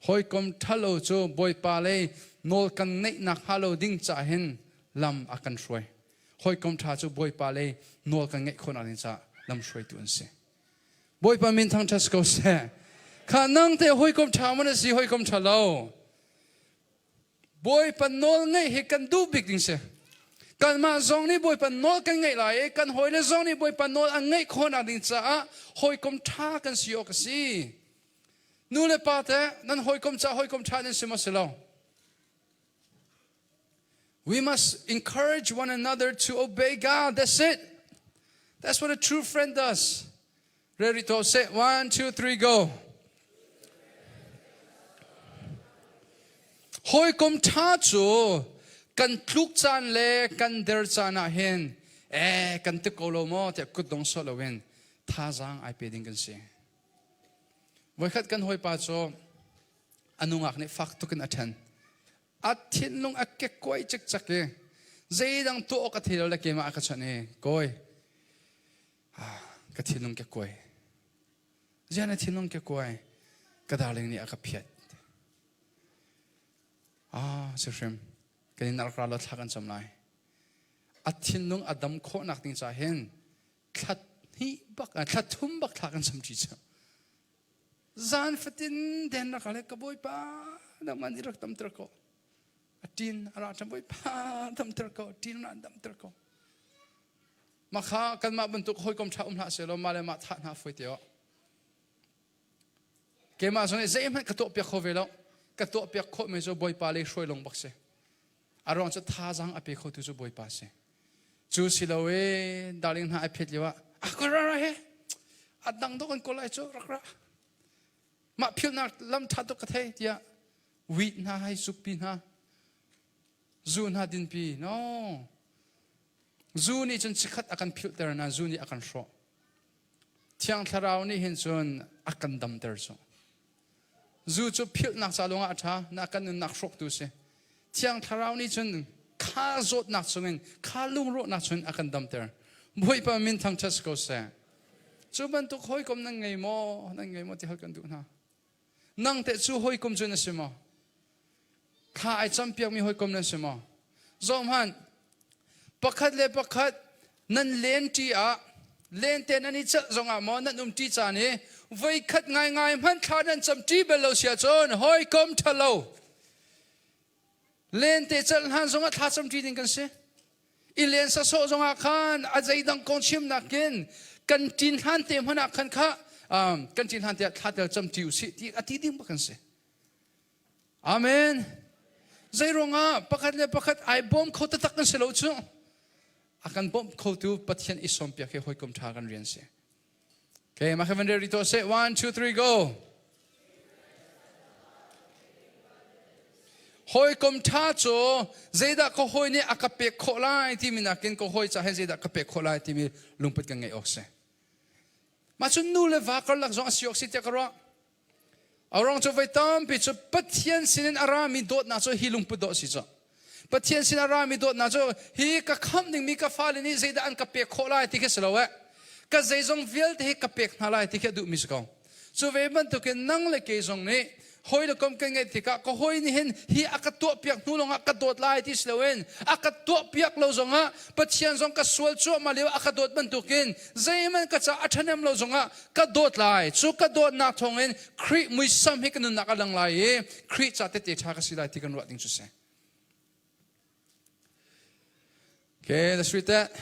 Speaker 1: หอยกลมทะเลโจบอยปาเลยโนลกันในนักฮาโลดิ้งจ่าเห็นลำอากันช่วยหอยกลมทาโจบอยปาเลยโนลกันไงคนอะไรจ่าลำช่วยตัวนี้บอยปามินทางทัสโกเซ่ข้านั่งแต่หอยกลมทามันสิหอยกลมทะเลบอยปนโนลไงเหกันดูบิกดิ่งเสียกันมาซองนี่บอยปนโนลกันไงไหลกันหอยเลยซองนี่บอยปนโนลอันไงคนอันดิ่งจ้าหอยกลมทากันสิโยกสินู่นเลยป้าแต่นั่นหอยกลมทานั่นสิมาสิเรา We must encourage one another to obey God. That's it. That's what a true friend does. Ready to say 1 2 3 go. หอยกลมท่าจูกันคลุกจานเล่กันเดินจานอาเห็นกันตึกโอโลโมแต่กุดดงโซลเวนท่าจางไอเปดิ้งกันสิวันขัดกันหอยปาโจอนุงักเนี่ยฟักตุกันอัฐันอัฐินลงอักเกก้อยจักเกใจดังตัวกระถิ่นเราเล็กมาอักชันเองก้อยกระถิ่นลงแกก้อยเจ้าหน้าที่ลงแกก้อยกระดาษเรื่องนี้อักเพียดสิริมกันนักราลทักกันจำเลยอัฐินนุ่งอดัมโคนักติงจ่าเห็นขัดที่บักขัดทุ่มบักทักกันจำจีจ้าจานฟัดดินเดินนักอะไรกับบ่อยป้าดังมันนี่รักตั้มตระโกดินอะไรจำบ่อยป้าตั้มตระโกดินนั่นตั้มตระโกมาข้ากันมาบรรทุกหอยกลมชาหาเสร็จมาเลยมาทัดหาฟุยเดียวเกมาส่วนนี้เจ้ามันกระตุกเปียกโควิดแล้วกระตัวเปียกโคไม่จะบ่อยปาเลยช่วยลงบักเสอารมณ์จะท่าจังอเปียกโคตัวจะบ่อยปาเสจูสิเราดาริงหาอเพียดีว่าก็อะไรเฮดังตัวกันก็ไล่จูรักระมาพิวนักลำทัดตัวกระเทยเดียวินหาให้สุปีนหาจูนหาดินปีโนจูนี่จนสิขัดอาการพิวเตอร์นะจูนี่อาการโชเที่ยงทาราวนี่เห็นจนอาการดำเตอร์โชจูจะพิวนักซาลงอาชานักกันนักโชคดูสิเที่ยงทาราวนี่จนข้าโจดนักชงข้าลุงโรนักชงอาการดำเตอร์บ่อยปามินทางเทสโกเซ่จูบันตุกหอยกลมนั่งไงโมที่เขากันดูนะนั่งแต่จูหอยกลมจุนสิมาข้าไอจำเปียกมีหอยกลมนั่นสิมาจอมหันปักขัดเลยปักขัดนั่นเลนที่เลนเตนันนี่จะจงอ่ะมอนั่นที่จานี่ไว้ขัดง่ายมันขาดันจำที่เบลล์เสียจนหอยกลมทะเลเลนเตจะหันจงอ่ะท่าจำที่ดิ้งกันสิอีเลนสะโซจงอ่ะขันอาจจะดังกงชิมนักกินกันจินหันเต็มหันขันข้ากันจินหันเตะท่าเดลจำที่อุสิที่อธิดิ้งบักกันสิอาเมนใจรงอ่ะปักขัดเลยปักขัดไอบอมเขาตะตักกันเสียแล้วจู่อาการบอมเขาดูปัจจัยอิสมเปียกให้หอยกลมทากันเรียนสิโอเคมาแค่วันเดียวรีโต้เซ 1 2 3 go hoi kom tha cho zeda ko hoi ni akape kholai ti minakin ko hoi cha he zeda kape kholai ti mi lungput ka ngai okse ma chu nu le va kar lak zong asiok si te karo arong cho vai tam pi chu pathian sinin arami dot na cho hi lungput do si cho pathian sin arami dot na cho hi ka kham ning mi ka fal ni zeda an kape kholai ti ke slowe ka zeizong vial te hi kape khnalai ti ke du mi sko so ve man to ke nang le ke zong ni hoi le kom ke ngai tika ko hoi ni hen hi akato piak nu longa kadot lai ti slowen akato piak lo zonga pathian zong ka sual chu ma lew akadot ban tukin zaiman ka cha athanem lo zonga kadot lai chu kadot na thongen khri mui sam hi kan na ka lang lai e khri cha te te tha ka silai ti kan wa ting chu se okay let's read that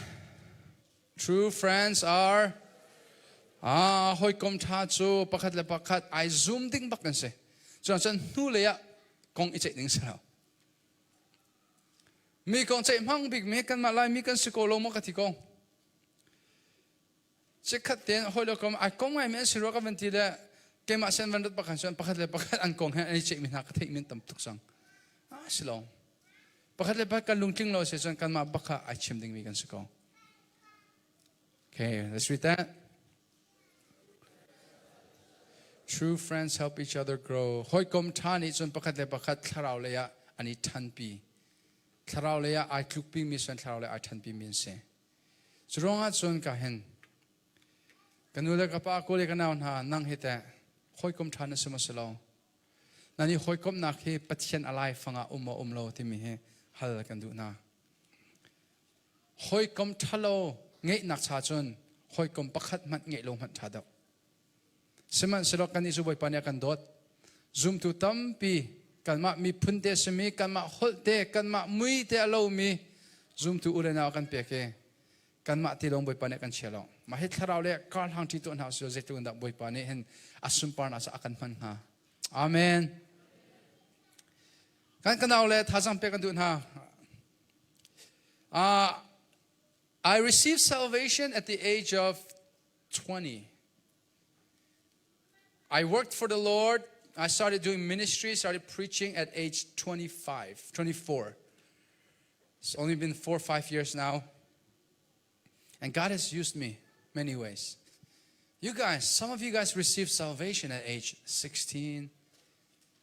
Speaker 1: true friends are hoi kom tha chu pakhat le pakhat I zoom ding bak kan se cho chân nu le ya kong I chạy ning sao mi kong chạy mang big me kan ma lai mi kan sikolo mo ka ti kong che khat ten hoi lo kom ai kong ai me siro ka ventile ke ma sen van dot pakhan son pakhat le pakhat an kong ha ai chạy min ha ka thei min tam tuk sang silong pakhat le pakhat lungting lo se son kan ma bakha ai chim ding mi kan sikong okay let's read that True friends help each other grow. Hoi kom thani chun pakhat le pakhat tharau le ya ani than pi. Tharau le ya ai kluk pi mi san tharau le ai than pi min se. Chronga chun ka hen. Kanula ka pa ko le kana na nang hita. Hoi kom thana sama salo. Nani hoi kom na he pathian alai fanga umlo ti mi he hal kan du na. Hoi kom thalo ngei nak cha chun hoi kom pakhat mat ngei lo mat thada. Seman selok kan isu boy pania kan dot zoom tu tampi kan ma mi punte semi kan ma holte kan ma mui te alo mi zoom tu urena kan peke kan ma ti long boy pania kan chelo ma he tharau le kal hang ti to na so je tu nda boy pani hen asum par na sa akan man ha amen kan kanau le thajang pe kan du ha I received salvation at the age of 20. I worked for the Lord. I started doing ministry, started preaching at age 24. It's only been 4 or 5 years now. And God has used me many ways. You guys, some of you guys received salvation at age 16.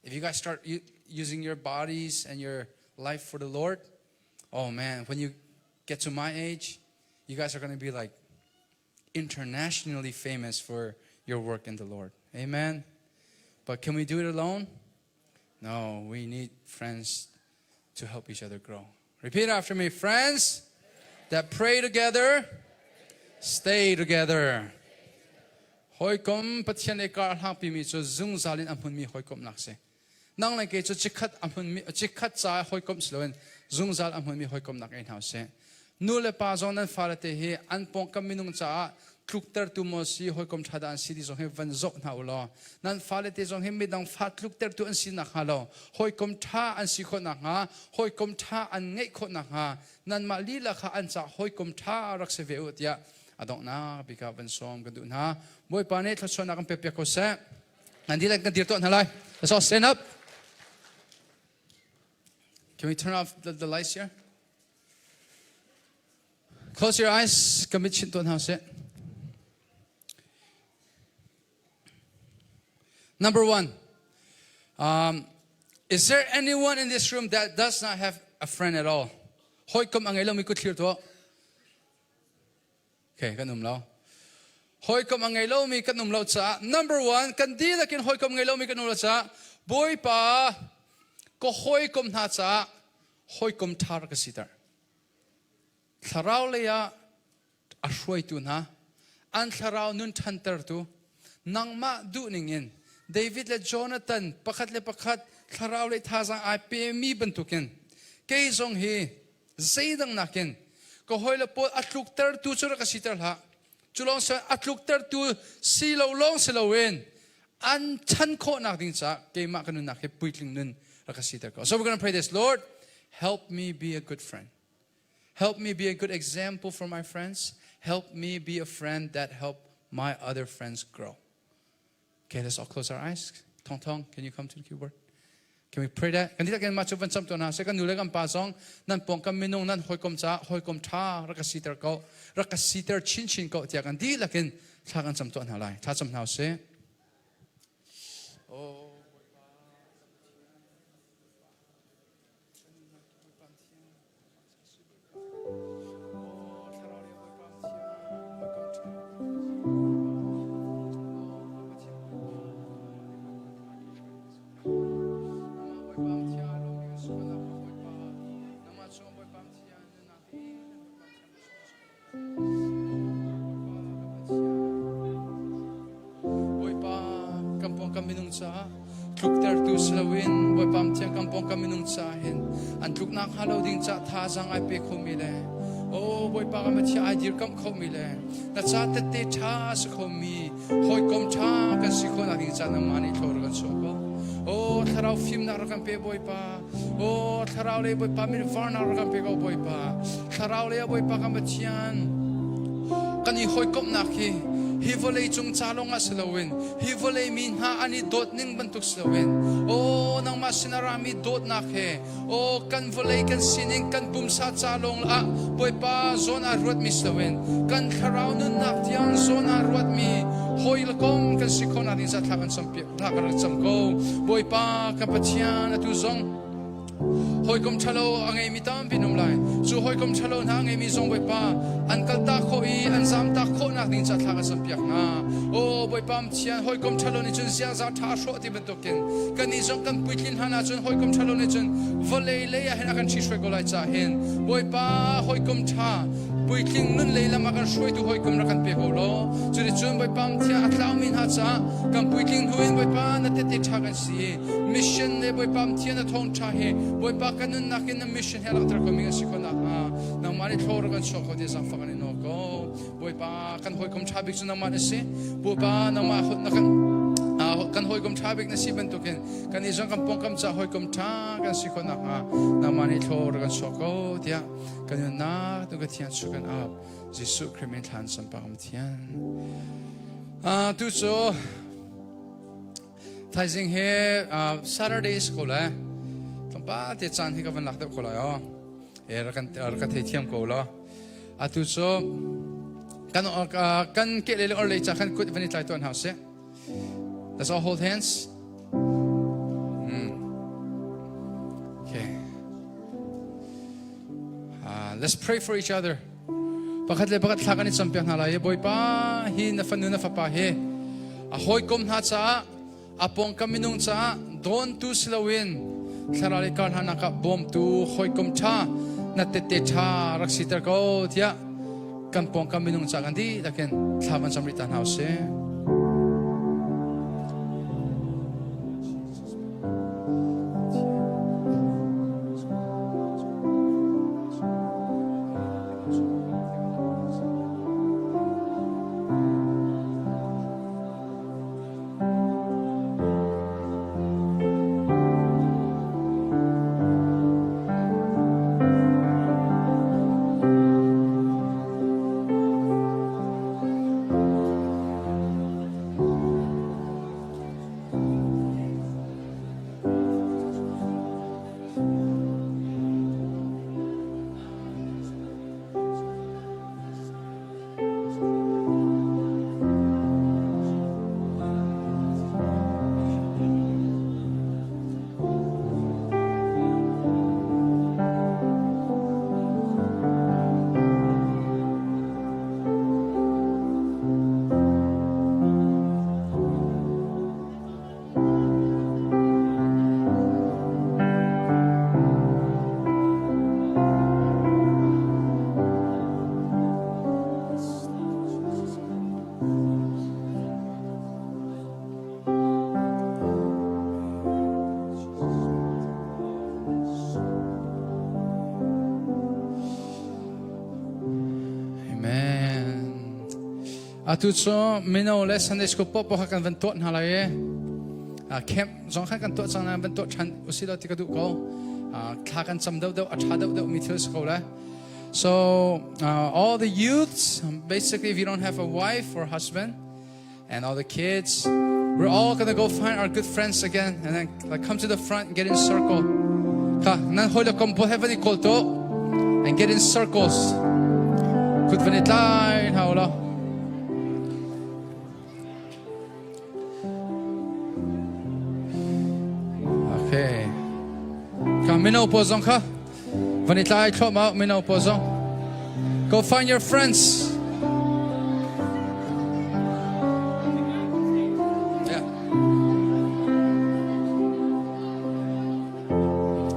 Speaker 1: If you guys start using your bodies and your life for the Lord, oh man, when you get to my age, you guys are going to be like internationally famous for your work in the Lord. Amen. But can we do it alone? No, we need friends to help each other grow. Repeat after me. Friends that pray together, stay together. Hoi kom pathian ekar happy mi cho zung zalin amun mi hoi kom nakse. Nang lai ke cho chikhat amun mi chikhat cha hoi kom sloen zung zal amun mi hoi kom nak ein house. Nu le pa zon nan farate he an pong kam minung cha klukter tu mo si hoi kom thada an si di zong he van zok na ulo nan farate zong he midang fat klukter tu an si na halo hoi kom tha an si kho na ha hoi kom tha an ngei kho na ha nan ma li la kha an cha hoi kom tha rak se ve ut ya adong na bika van som kan du na boy pa ne thachon na kan pe pe ko sa nan di la kan dir to na lai let's all stand up. Can we turn off the lights here? Close your eyes. Commit chin to house it. Number one, is there anyone in this room that does not have a friend at all? Hoi kom ang ilong mi ko clear to. Okay, kanum lao. Hoi kom ang ilong mi kanum lao cha. Number one, kandila kin hoi kom ang ilong mi kanum lao cha. Boy pa ko hoi kom na cha. Hoi kom tar ka sitar. Tharau leya ashway tu na. An tharau nun tantar tu. Nang ma du ningin. David le Jonathan pakat le pakat tharau le thazang ai pe mi bentukin. Kay zong hi zaydang nakin. Ko hoi le po atluk tar tu chura ka sitar ha. Chulong sa atluk tar tu silaw long silawin. An chan ko nak din sa kay ma kanun nak puitling nun ka sitar ko. So we're going to pray this. Lord, help me be a good friend. Help me be a good example for my friends. Help me be a friend that help my other friends grow. Okay, let's all close our eyes. Tong Tong, can you come to the keyboard? Can we pray that? Kan dita kan machu van sam to na se kan nule kan pa song nan pong kam minung nan hoi kom cha rakasiter ko rakasiter chin ko tia kan di lakin tha kan sam to na lai tha sam nau se kampong sa tuk ter tu slawin boy pam tiang kampong kaminung sa hin an tuk nak halo ding cha tha sang ai pe khomile o boy pa kam chi ai dir kam khomile na cha te te tha sa khomi hoi kom tha ka si khona ding cha na mani thor kan so ko o tharau film na rakam pe boy pa o tharau le boy pa min far na rakam pe ko boy pa tharau le boy pa kam chian kani hoi kom na ki hi volei chung chalong aslawin hi volei min ha ani dot ning bantuk slawin o nang masinarami dot nakhe o kan volei kan sining kan bumsa chalong a boy pa zona ruat mi slawin kan kharau nun nak tiang zona ruat mi hoil kom kan sikona din sa thakan sampi thakan samko boy pa kapatian atu zong hoi kom chalo angai mi tam pinum lai chu hoi kom chalo na angai mi zong boy pa an kal ta kho I an zam ta kho nak ding cha thaka sampiak na o boy pam chian hoi kom chalo ni chun sia za tha sho ti ben token kan ni zong kan puitlin hana chun hoi kom chalo ni chun volei le ya hen akan chi shwe ko lai cha hen boy pa hoi kom tha puitling nun le lama kan shwe tu hoi kom ra kan pe ko lo chu ri chun boy pam chia atlau min ha cha kan puitling huin boy pa na te te tha kan si mission le boy pam chia na thong tha he boy pa kan nun nak in mission hela tra ko mi si ko na na mari thor kan so ko de sa fa kan no ko boy pa kan hoi kom tha bik chu na ma se boy pa na ma khot na kan hoi kom tha bik na si ben to ken kan I jang kan pong kam cha hoi kom tha kan si ko na na mari thor kan so ko dia kan na to ka tian chu kan up jisu krimen than sam pa kam tian tu so thai jing he Saturdays ko la tam pa te chan hi ka van lak da ko la yo er kan the thiam ko la tu so kan ke le or le cha kan kut van itlai ton house let's all hold hands okay let's pray for each other pakat le pakat thakan ni champion hala ye boy pa hi na fanu na fa pa he a hoi kom na cha apong kaminung cha don tu slawin tharali kan hana ka bom tu hoi kom cha na te te tha raksitar ko tia kan pong kaminung cha kan di taken thaman samritan house tu so mino le Sunday school pop kan van tot hala ye camp zong kan tot sang na van tot chan usila ti ka du ko kha kan cham dau atha dau mi thil school la so all the youths basically if you don't have a wife or husband and all the kids we're all gonna go find our good friends again, and then like come to the front and get in circle. Ka nan hoi lo kom po heavenly call to and get in circles. Good vanit line how lo. Okay. Ka minnow po zong ka. Vanit line klop out minnow po zong. Go find your friends.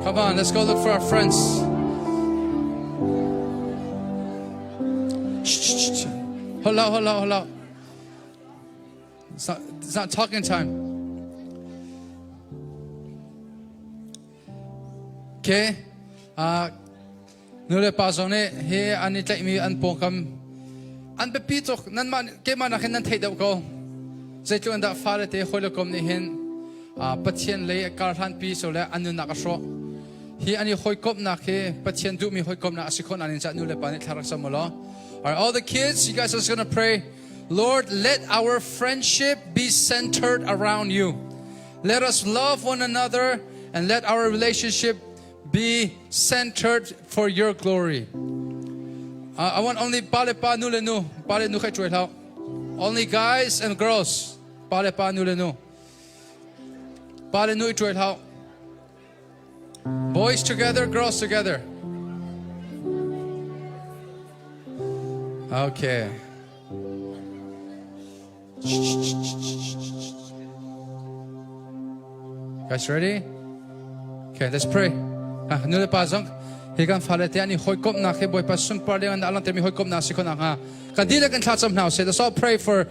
Speaker 1: Come on, let's go look for our friends. Hold out. It's not talking time. Okay. Nule pasone he anit mi an pokam an bepitok nan man ke man akin nan thei ko. Zaitu anda fare te holokom ni hin pathian le karhan pi so le anu nakasho. He ani hoi kop na ke pathian du mi hoi kop na asikon anin cha nule pani tharak samolo. Alright, all the kids, you guys are just gonna pray, Lord, let our friendship be centered around you. Let us love one another and let our relationship be centered for your glory. I want only pale pa nule nu, pale nu khai choi thao. Only guys and girls, pale pa nule nu. Pale nu choi thao. Boys together, girls together. Okay. Guys ready? Okay, let's pray. Nule pasong. Higan falete ani hoi kop na ke boy pasung parle an alang temi hoi kop na sikon ha. Kandila kan thlat some now. Say let's all pray for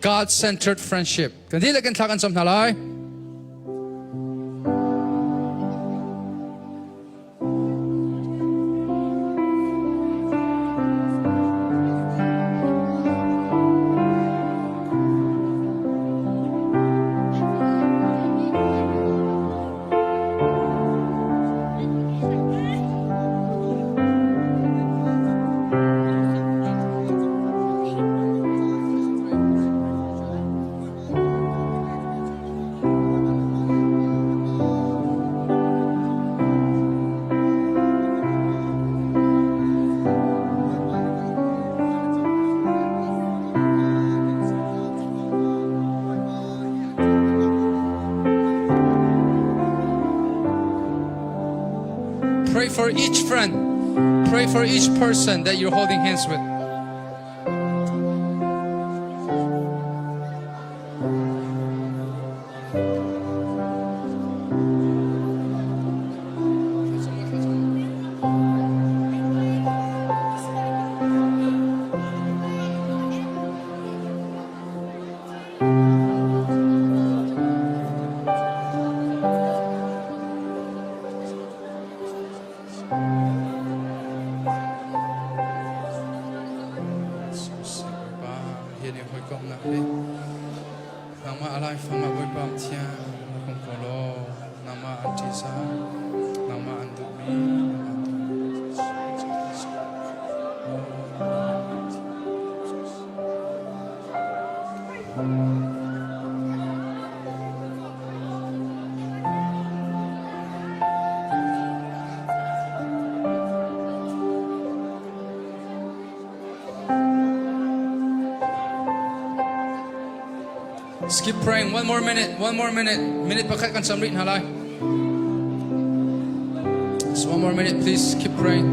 Speaker 1: God-centered friendship. Kandila kan thlat some nalai. Pray for each friend. Pray for each person that you're holding hands with. Just keep praying. One more minute. Minute pakat kan samrit halai. Just one more minute, please. Keep praying.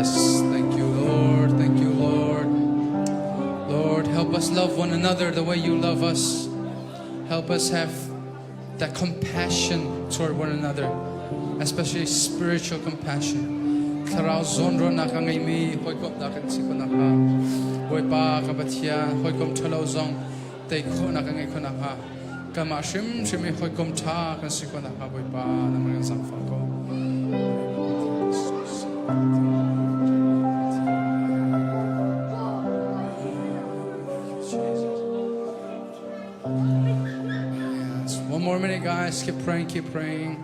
Speaker 1: Yes, thank you, Lord. Thank you, Lord. Lord, help us love one another the way you love us. Help us have that compassion toward one another, especially spiritual compassion. Karao zonro nakangai mi hoikop nakan sikonaka. Hoipa kabatia hoikom thalo zong. They kona kang ikona ha kama shim shimi hoi kom cha kan sikona ha boy pa naman sang fa ko. One more minute, guys. Keep praying.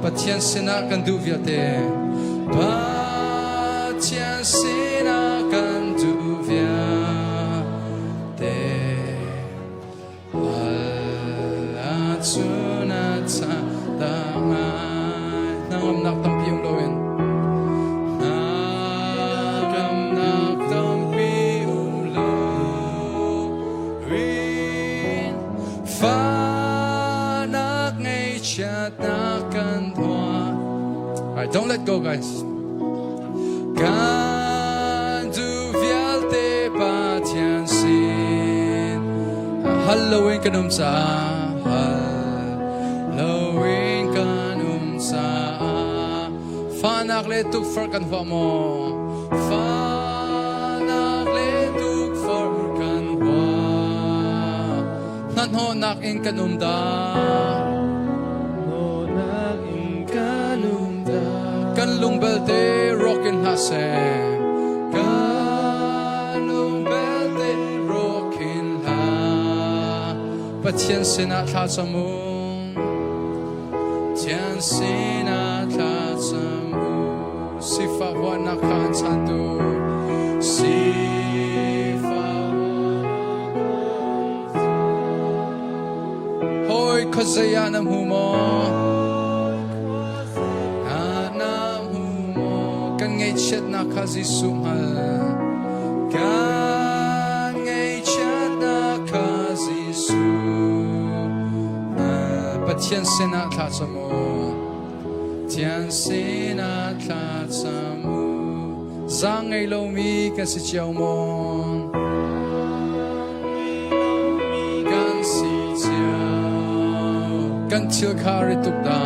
Speaker 1: Pathian sina kan du via te Pathian sina kan du via te Alat sunat sa tangan Nangamnak tampiyong lawin Nangamnak tampiyong lawin Fanak ngay chat na kantwa Alright, don't let go guys Kan du vial te patyan sin Halloween kanum sa Halloween kanum sa Fanak le tuk for kan fa mo Fanak le tuk for kan wa Nan ho nak in kanum da Ho nak in kanum da Kan lung belte rockin hase Kan lung belte rockin ha Pathian sina tha samung Tian sina tha samung Sifa wana kan sandu Sifa Hoy kazayanam humo Anam humo Kan ngay chat na kazi sumal Kan ngay chat na kazi sumal Pathian sina tha samung Tian sina tha samung Zang ngay lo mi kan si chiao mon Kan si chiao Kan til kari tuk da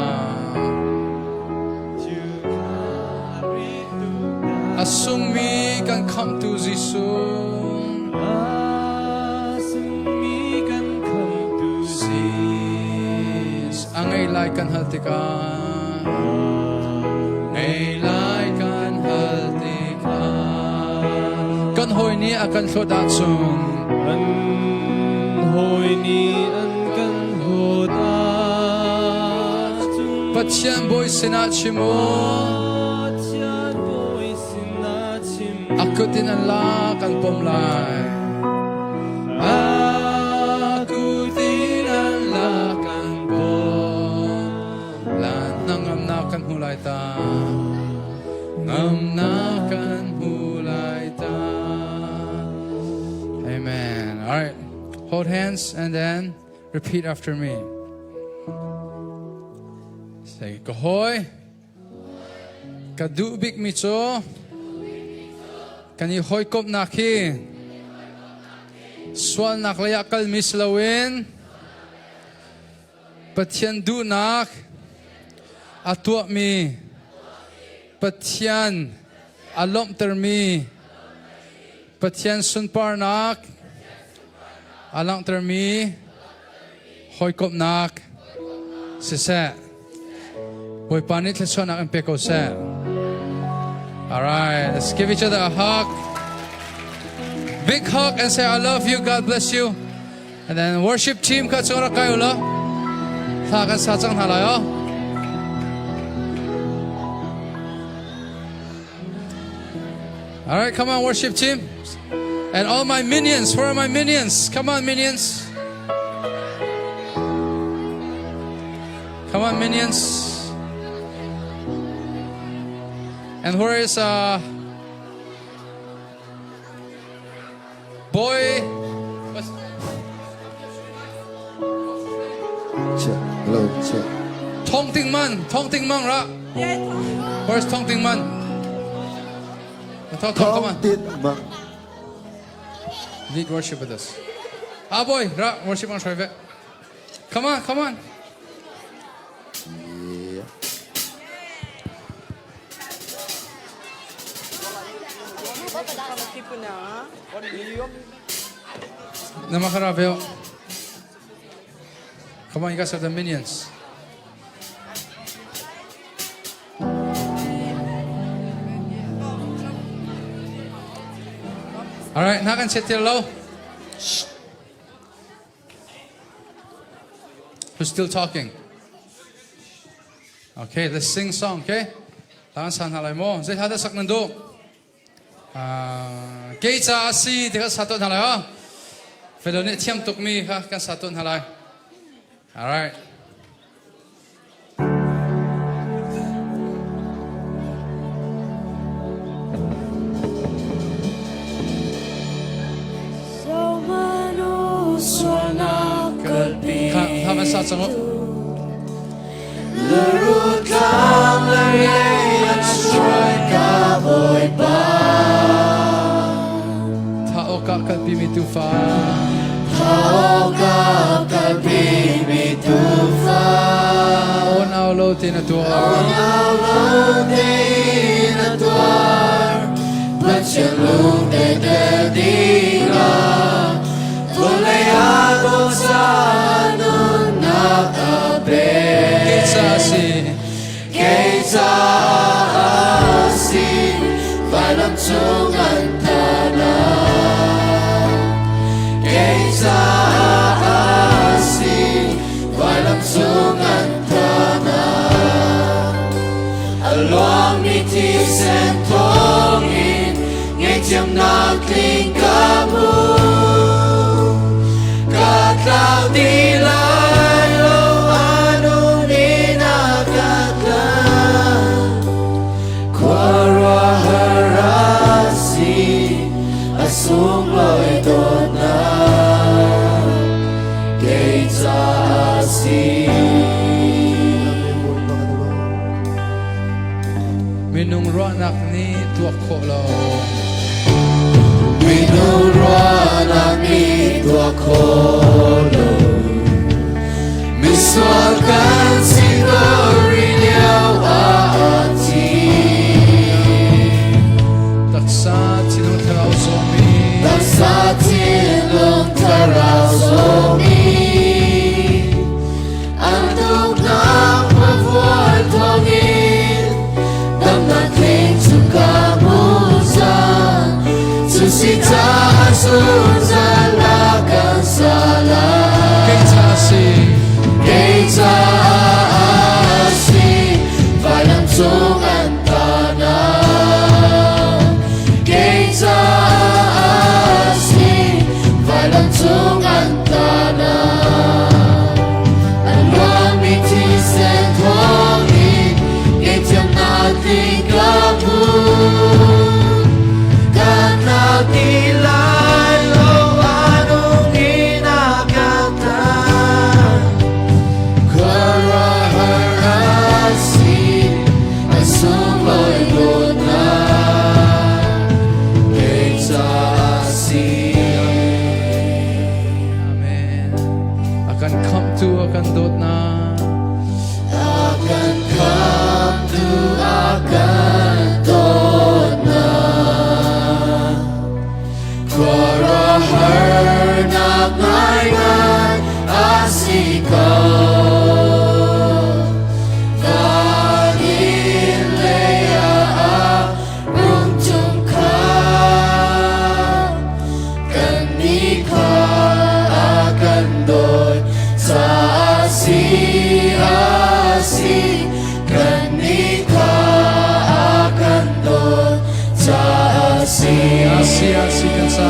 Speaker 1: Asung mi kan come to zisung Asung mi kan come to zis Angay lai kan haltika Ngay lai kan haltika Kan hoy ni akan shodat sung
Speaker 3: Kan hoy ni an kan hodat
Speaker 1: Pathian boy sinat shimo
Speaker 3: Pathian boy sinachim
Speaker 1: Akutin ang lakan pomlay Akutin ang lakan pomlay Nangamnakan hulay ta Ngamnakan hulay ta Amen. Alright, hold hands and then repeat after me. Say, Kahoy Kadubik micho Kani hoy kop naki Swal naklaya kal mislawin Pathian du nak Atwa mi Pathian alom termi Pathian sunpar nak Alang termi Hoy kop nak Sise Boy panit let's nak ang peko se Alright, let's give each other a hug. Big hug and say, I love you, God bless you. And then worship team, katsura kayo lo. Thakan satsang halayo. Alright, come on, worship team. And all my minions, where are my minions? Come on, minions. Come on, minions. And where is boy?
Speaker 4: Check. Hello, check.
Speaker 1: Tong Ting Man ra. Where's Tong Ting Man? Come on.
Speaker 4: Bang.
Speaker 1: Lead worship with us. Boy, ra worship ang private. Come on.
Speaker 4: Yeah.
Speaker 1: Namakarabyo. Come on, you guys are the minions. All right, nakan sit low. Who's still talking? Okay, let's sing song, okay? Tangan san halai mo. Zai hada sak nanduk. Kei cha si tika satun halai ha. Feloni tiam tuk mi ha kan satun halai. Alright. Tha man sa chango. Tha o ka kalpi mi tu fa. O nao lo tin a tu.
Speaker 5: Luang ni ti sen tong in ngay tiam na kling kamu katlaw di lai lo anu ni nakatla kwara harasi asung loy don na kay si
Speaker 1: Minung roanak ni tuak ko lo.
Speaker 5: Minung roanak ni tuak ko lo. Miswalkan sigarilyau ati.
Speaker 1: Taksa tinong taraw zomi.
Speaker 5: Taksa tinong taraw zomi. Antuk na mabuhay tongin. Susita asunzan lakan salah. Keita asi falam sungan tanah. Keita asi falam sungan tanah. Aluang miti sentongi ketiam nanti kamu.
Speaker 1: Akan dot na
Speaker 5: akan come to akan dot na Kara harnak ngayon asikaw Galilea runtung ka kanika akan dot Asi kanika akan doon sa asi
Speaker 1: kan sa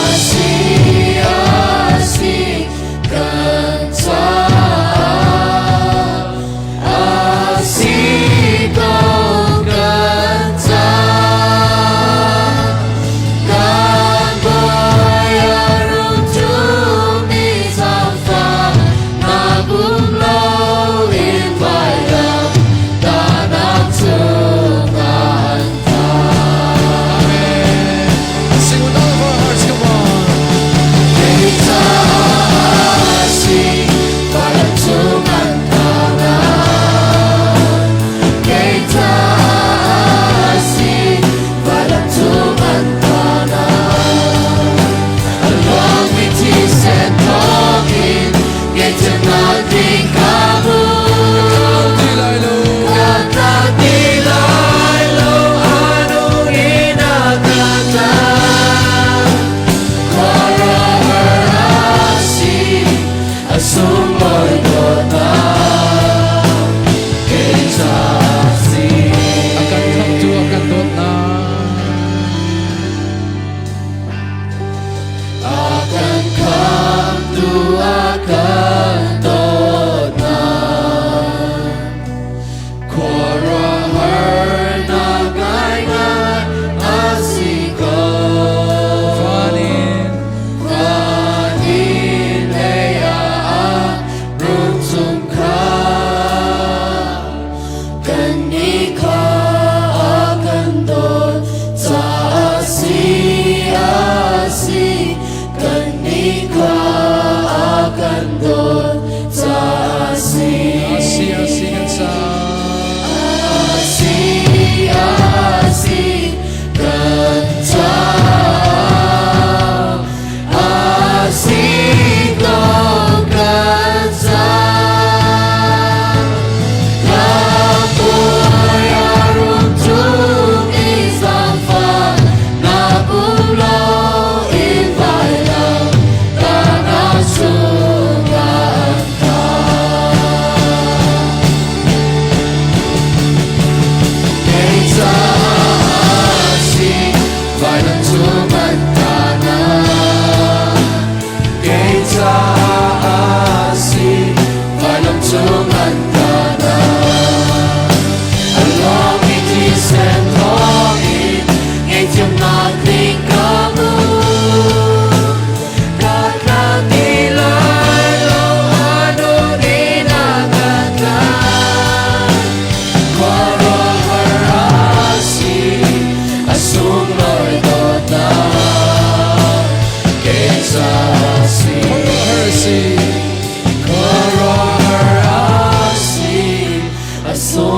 Speaker 5: asi kan sa asi kan sa kan bayarun tumi sampa nabumlaw invite tanang sungan ta.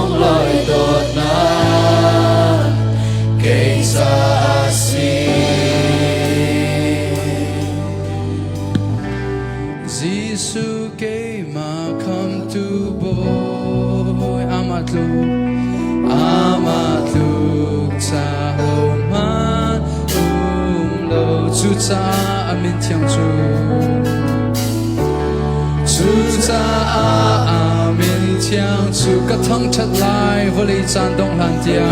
Speaker 5: sung loi đột na cây sa si
Speaker 1: Giêsu cây mà come to boy amatluk cha man lo chu cha amin thiang chu cha amin thiang chu ka thong chat lai vô lei chan dong han tia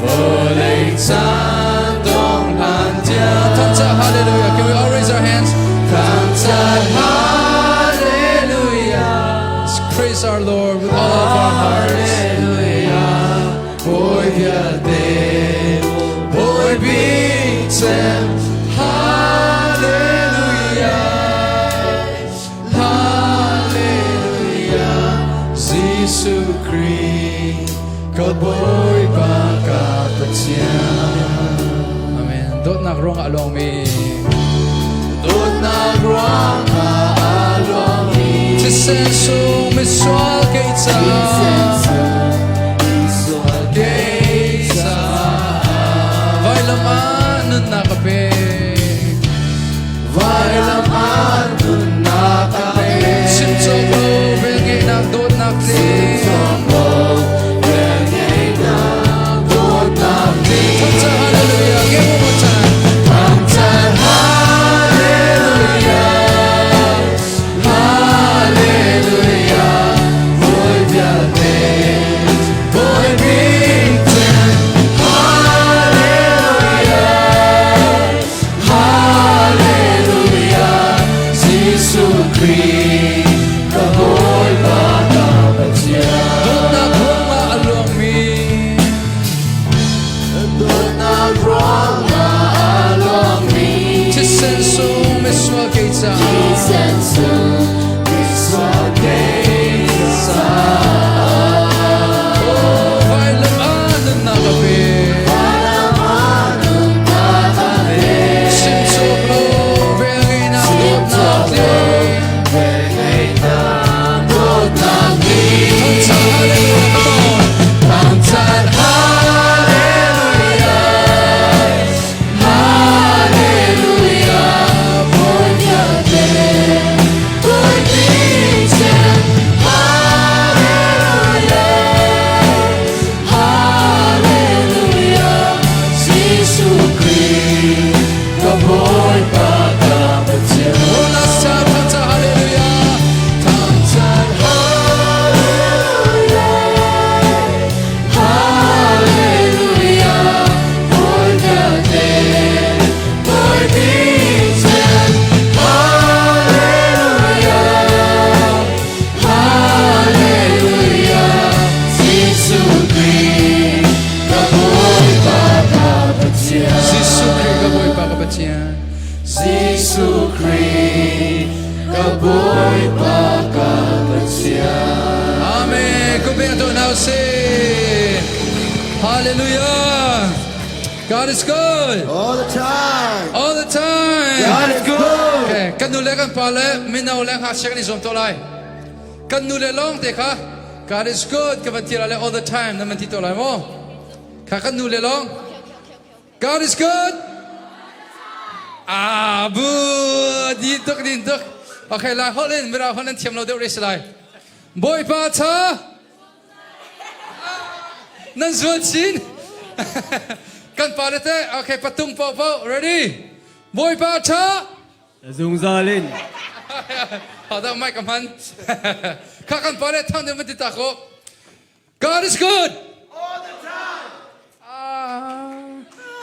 Speaker 1: vô lei chan dong han tia thong cha hallelujah. Can we all raise our hands? Thong cha hallelujah. Let's praise our Lord with all of our hearts. Boy viade, boy bitsem, hallelujah, hallelujah. Giêsu Christ, có boy ba cả Amen. Đốt nạc rong along me. Đốt nạc rong along me. Chỉ sen sung mi xoal cây cha. Vai laman nun nakape Vai laman nun nakape Simtsok lo Belgay na dot nakli Simtsok Belgay na dot nakli Tanta hallelujah. Give one more time. Tanta hallelujah. Hallelujah. Boy viade Boy bitten Giêsu Christ, ka boy ba ka patya. Đốt nạc rong along me. Đốt nạc rong along me. Chỉ sen sung mi xoa cây cha. Chỉ sen sung mi xoa cây cha. Vai laman nun nakape. Vai laman nun nakape. Simtsok lo belgay na dot nakli. Giêsu Christ, ka boy pa ka patya. Amen. Kumpleto now say hallelujah. God is good.
Speaker 4: All the time.
Speaker 1: All the time.
Speaker 4: God is good.
Speaker 1: Okay. Kan nu le kan pale minaw le ha siya ni som tolai. Kan nu le long te ka. God is good. Ka batira le all the time naman ti tolai mo. Ka kan nu le long. God is good. Bu dintok. Okay, la holin mira holin tiam lo de race lai. Boy pa cha. Nan zuan sin. Kan palete. Okay, patung po. Ready? Boy pa cha.
Speaker 3: Zung zalin.
Speaker 1: 好的，麦克曼。看看palet tang de mati tako. God is good. All the time.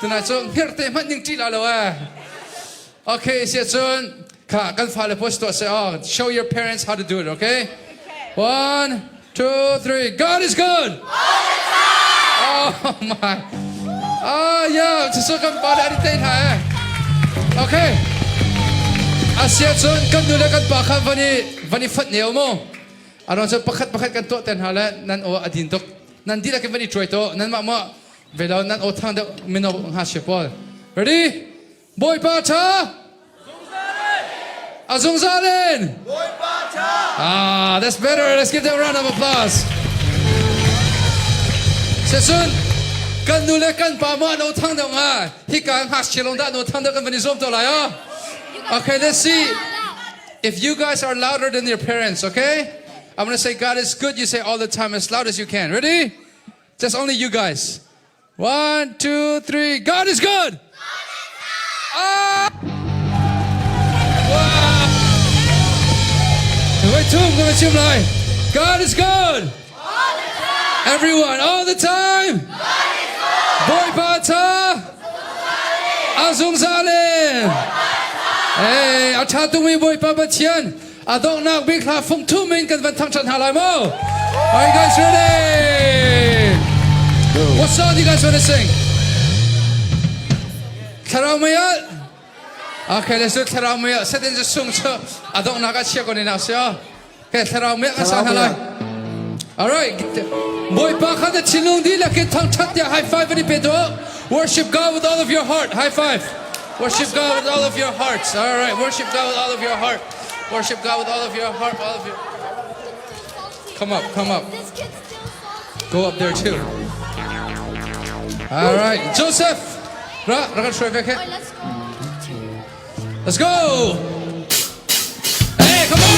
Speaker 1: Tonight so ngerte man ning chila lo Okay, siya kan fale posto say show your parents how to do it, okay? 1, 2, 3. God is good. All the time. Oh my. Yeah, so kan pale aritain ha. Okay. Asia kan dulu kan pakai vani fat neo mo. Aron so pakat kan to ten hala nan o adintok. Nan di lagi vani troy to nan ma velo nan o thang de mino ha shepol. Ready? Boy pa cha. Azung Zalin. Boy pa cha. That's better. Let's give them a round of applause. เซซุนกันดูแลกันป่ามาโนทั้งดงอ่ะที่การหักเชลงด้านโนทั้งดงกันเป็นนิสมตัวไหนอ่ะ Okay, let's see if you guys are louder than your parents. Okay, I'm gonna say God is good. You say all the time as loud as you can. Ready? Just only you guys. 1, 2, 3. God is good. Ah! Wow. Wait, God is good. Everyone, all the time. Boy Bata. Azung Zalim. Hey, I tell you, boy Papa Tian. I don't know big half from 2 men can van tang chan halai mo. Are you guys ready? What song do you guys want to sing? Taramaya? Okay, let's do Taramaya. Set in the song. I don't know. I check on it now. Okay, Taramaya. Alright. Boy Papa the Chinung di la ke tang chat ya high five ni pedo. Worship God with all of your heart. High five. Worship God with all of your hearts. All right. Worship God with all of your heart. Worship God with all of your heart. All of your. Come up. Come up. Go up there too. All right. Joseph. Let's go. Hey, come on.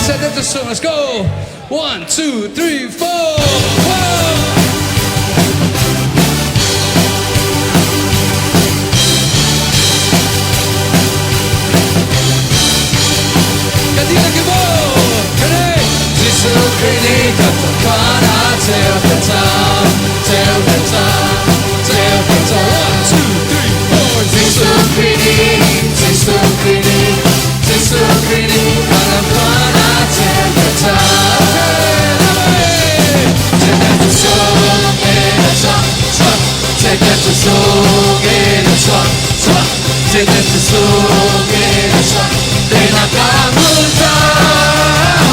Speaker 1: Set them to song. Let's go. 1, 2, 3, 4. Whoa. Cantina che vuoi. Gesù credi katakana till the time. 1, 2, 3, 4. Gesù credi katakana till the time. Take that to song in a song. Take that to song in a song. Take that to song in a song. Then I got more time.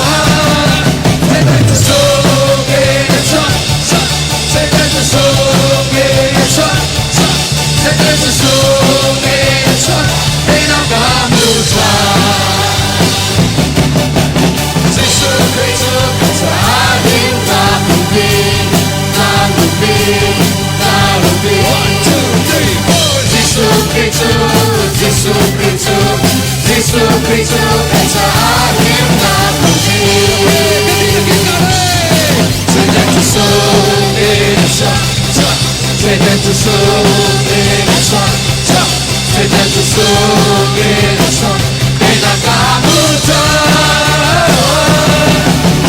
Speaker 1: Take that to song in a song. Take that to song in a song. Take that to song in a song. Then I got more time. This
Speaker 5: Yesu Kristus sa aking kapatid. Sedang susungin siya, sedang susungin siya, sedang susungin siya, pinakamutan.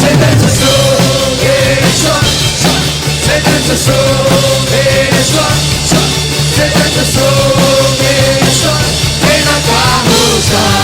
Speaker 5: Sedang susungin siya, sedang susungin siya, sedang susungin siya, pinakamutan.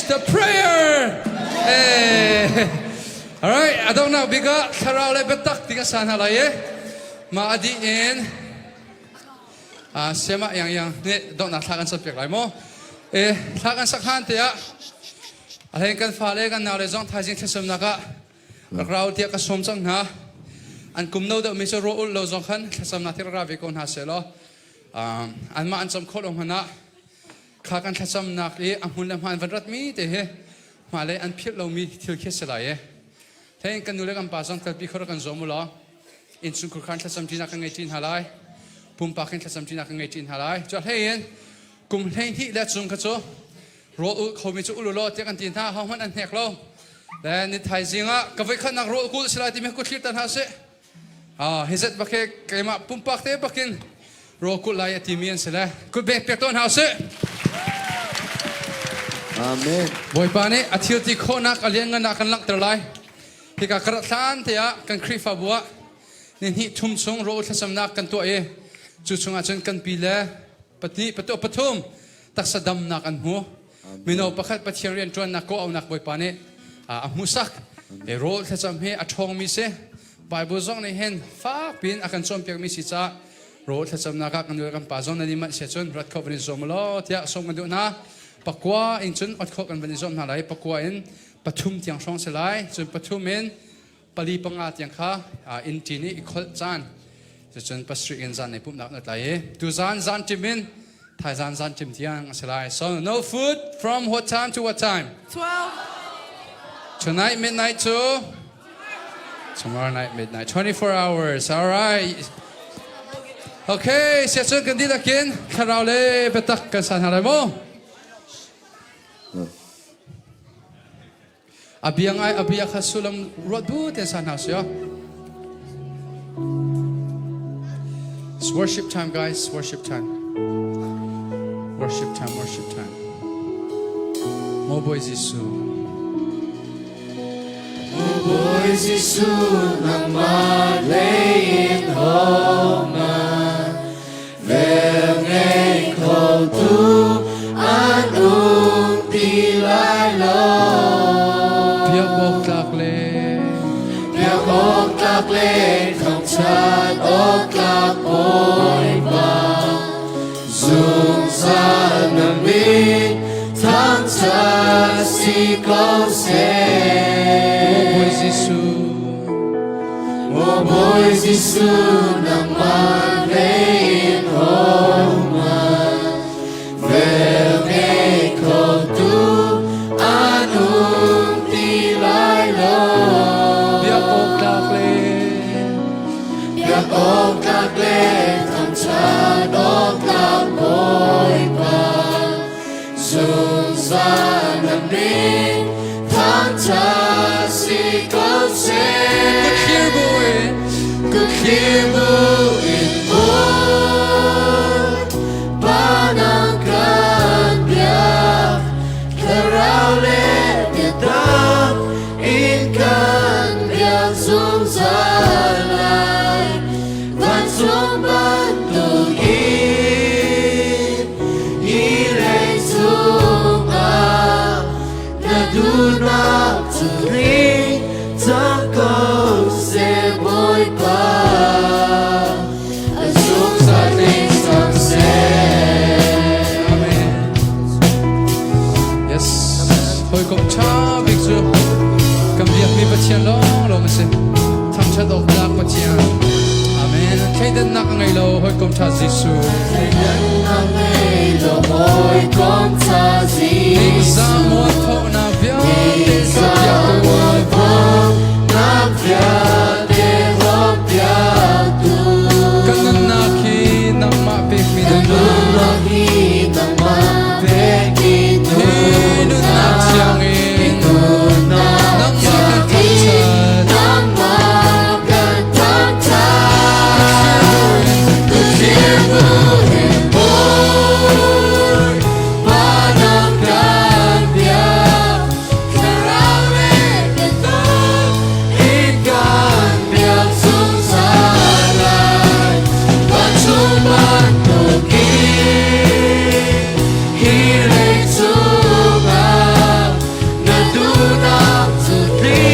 Speaker 1: The prayer. All right, I don't know. Biga karao le betak tiga sana la ye. Maadiin. Sema yang ne don't na thakan sa pek lai mo. Thakan sakhan te ya. Alhen kan fale kan na le zong thajing thesem naka. Rakrao tia ka somchang na. An kumno da miso ro lo zong khan thesem na tir ravi kon ha selo. An ma an som kholong hana. Kakan thasam nak e amun lam han vanrat mi te he male an phil lo mi thil khe sela ye thein kan nule kan pasang kal pi khor kan zomula in sun kur khan thasam tina kan ngai tin halai pum pa khan thasam tina kan ngai tin halai chal hein kum hein hi la chung kha cho ro u khomi chu ulu lo te kan tin tha ha man an hek lo le ni thai zinga ka vai khan nak ro ku sela ti me ku thlir tan ha se hezet bakhe kema pum pa te bakin ro ku la ya ti mian sela ku be pek ton ha se
Speaker 4: Amen.
Speaker 1: Boy pane athil ti khona kalianga na kan lak terlai hi ka karatlan te ya kan khrifa bua nin hi thum chung ro thasam na kan to e chu chunga chen kan pile pati pato pathum taksadam na kan hu mino pakhat pathiarian tuan na ko au nak boy pane musak e rol the cham he athong mi se Bible zong nei hen fa pin akan chom pek mi si cha rol the cham na ka kan kan pa zong na ni ma se chun rat kho brin zom lo tia som kan du na pakwa in chun at kho kan brin zom na lai pakwa in pathum tiang song se lai chun pathum in pali panga tiang kha in ti ni khol chan chun pasri in zan nei pup nak na lai tu zan timin thai zan tim tiang se lai so no food from what time to what time
Speaker 6: 12.
Speaker 1: Tonight, midnight to tomorrow night, midnight. 24 hours. All right. Okay, sẽ chân cần đi đặc kiến. Khả rào lê bê tắc cần sẵn hả lại mô. Abiyang ay abiyak ha sulam rot bu ten sẵn hả siya. It's worship time, guys. Worship time. Worship time, worship time. Mo boy Jisu.
Speaker 5: Ôi Giêsu nằm mà lên hồn mà về ngày khẩu tu an ung ti lai lo
Speaker 1: Biak bok tak le
Speaker 5: không chán ốc lạc ôi bà dùng ra nằm mi thang cha si câu xe Ô bôi Giêsu nằm mà lên hồn mà về ngày khẩu tu an ung ti lai lo
Speaker 1: Biak bok
Speaker 5: tak le thầm cha ốc lạc ôi bà dùng ra nằm đi thang cha si câu xe Kibuin mo Panangkan biak Karau le kita Inkan biak sung salai Van sung bantu Ilay sung Nadunak turi Takong se boy pa
Speaker 1: Hồi cộng cha việc dù cầm việc mi bát chiên lo lo mà xem thằng cha độc lạc bát chiên Amen khi đến nặng ngày lâu hồi cộng cha Giêsu
Speaker 5: khi đến nặng ngày lâu hồi cộng cha Giêsu
Speaker 1: ra muôn thọ na vía
Speaker 5: ra muôn thọ na vía để góp vía tu
Speaker 1: cần na khi nặng mạ bê mi đến
Speaker 5: cần na khi nặng mạ bê mi đến
Speaker 1: Chiang in nang
Speaker 5: makan tanta Kibuin boy Panangkan biak Karau le kita Ikan biak sung salai Pancuman tuki Hiling sungai Nadunak turi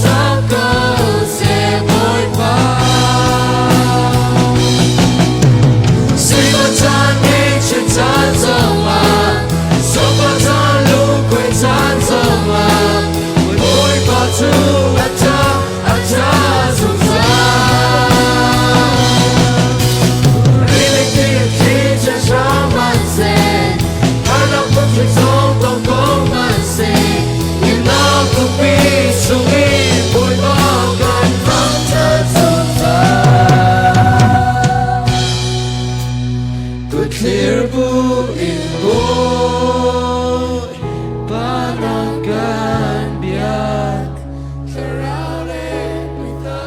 Speaker 5: Takong se boy pa Sing chan nghe chuyện chan sông mà Sông pa chan lu quên chan sông mà Boy pa tu ata sung sa Really kia khi cha cha man se Hanap pa khi song tong kong man se Now to be so in boy bagan from the Good clear book in boy Panangkan biak Surrounded with the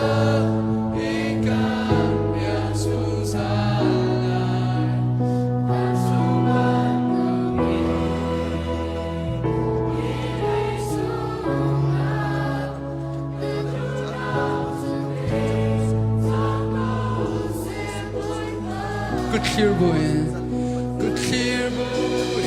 Speaker 5: ikan biak susah Pasukan
Speaker 1: Good clear boy Good clear boy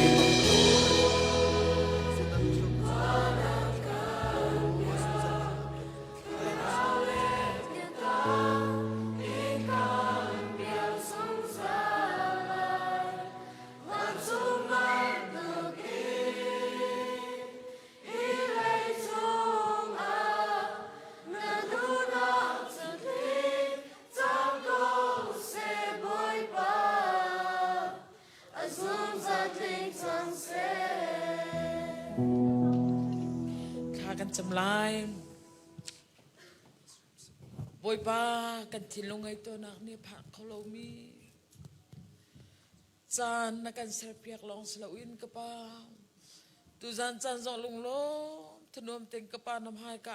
Speaker 6: ข้ากันจำลายบอยป้ากันทิ้งลงไอ้ตัวนักเนี่ยผักเขาเรามีจานนักกันเสียเปียกลองสลาวินกระป้าตุจานจานจองลงโลถนนเต็งกระป้าน้ำหายกะ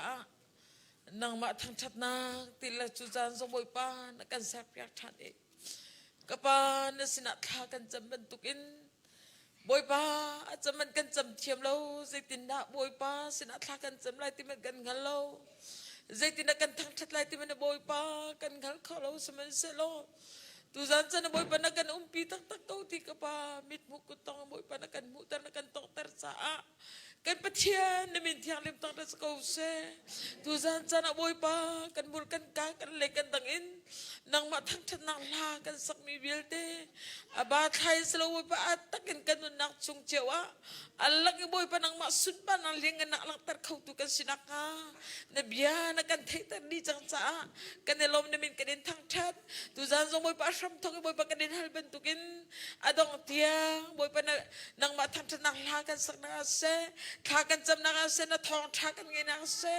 Speaker 6: นางมาทางชัดนาติละตุจานจองบอยป้านักกันเสียเปียกชัดเอกกระป้าเนสินัทากันจำเป็นตุกินบอยป้าจะมันกันจำเทียมเราสิตินดาบอยป้าสินัทากันจำไรที่มันกันกันเราZaitin akan thang chat lai ti mana boy pa kan ghal khalo semen selo tu zan sana boy pa nakan umpi tak tak kau ti ka pa mit mu ku tong boy pa nakan mu tar nakan tok tar sa kan pathian na min thiang lim tang das kau se tu zan sana boy pa kan mul kan ka kan le kan tangin nang ma thang chat nang la kan sak mi bilte aba thai selo boy pa atakin kan nak chung chewa alak boy pa nang ma sun pa nang ling nak lang tar kau tu kan sinaka na biya na kan thai tar di chang sa kan elom na min kan thang chat tu zan zo boy pa sham thong boy pa kan hal ben tukin adong tia boy pa nang ma thang chat nang la kan sak na se kha kan cham na se na thong tha kan nge na se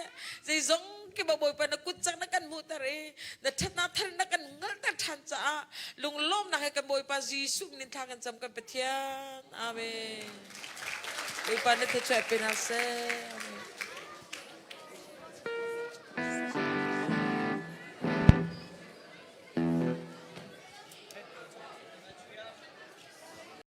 Speaker 6: zai zong ke ba boy pa na kut chang na kan mu tare na that na thar na kan ngal ta than cha lung lom na kan boy pa jisu nin tha kan cham kan pathian amen boy pa na te chai pe na se amen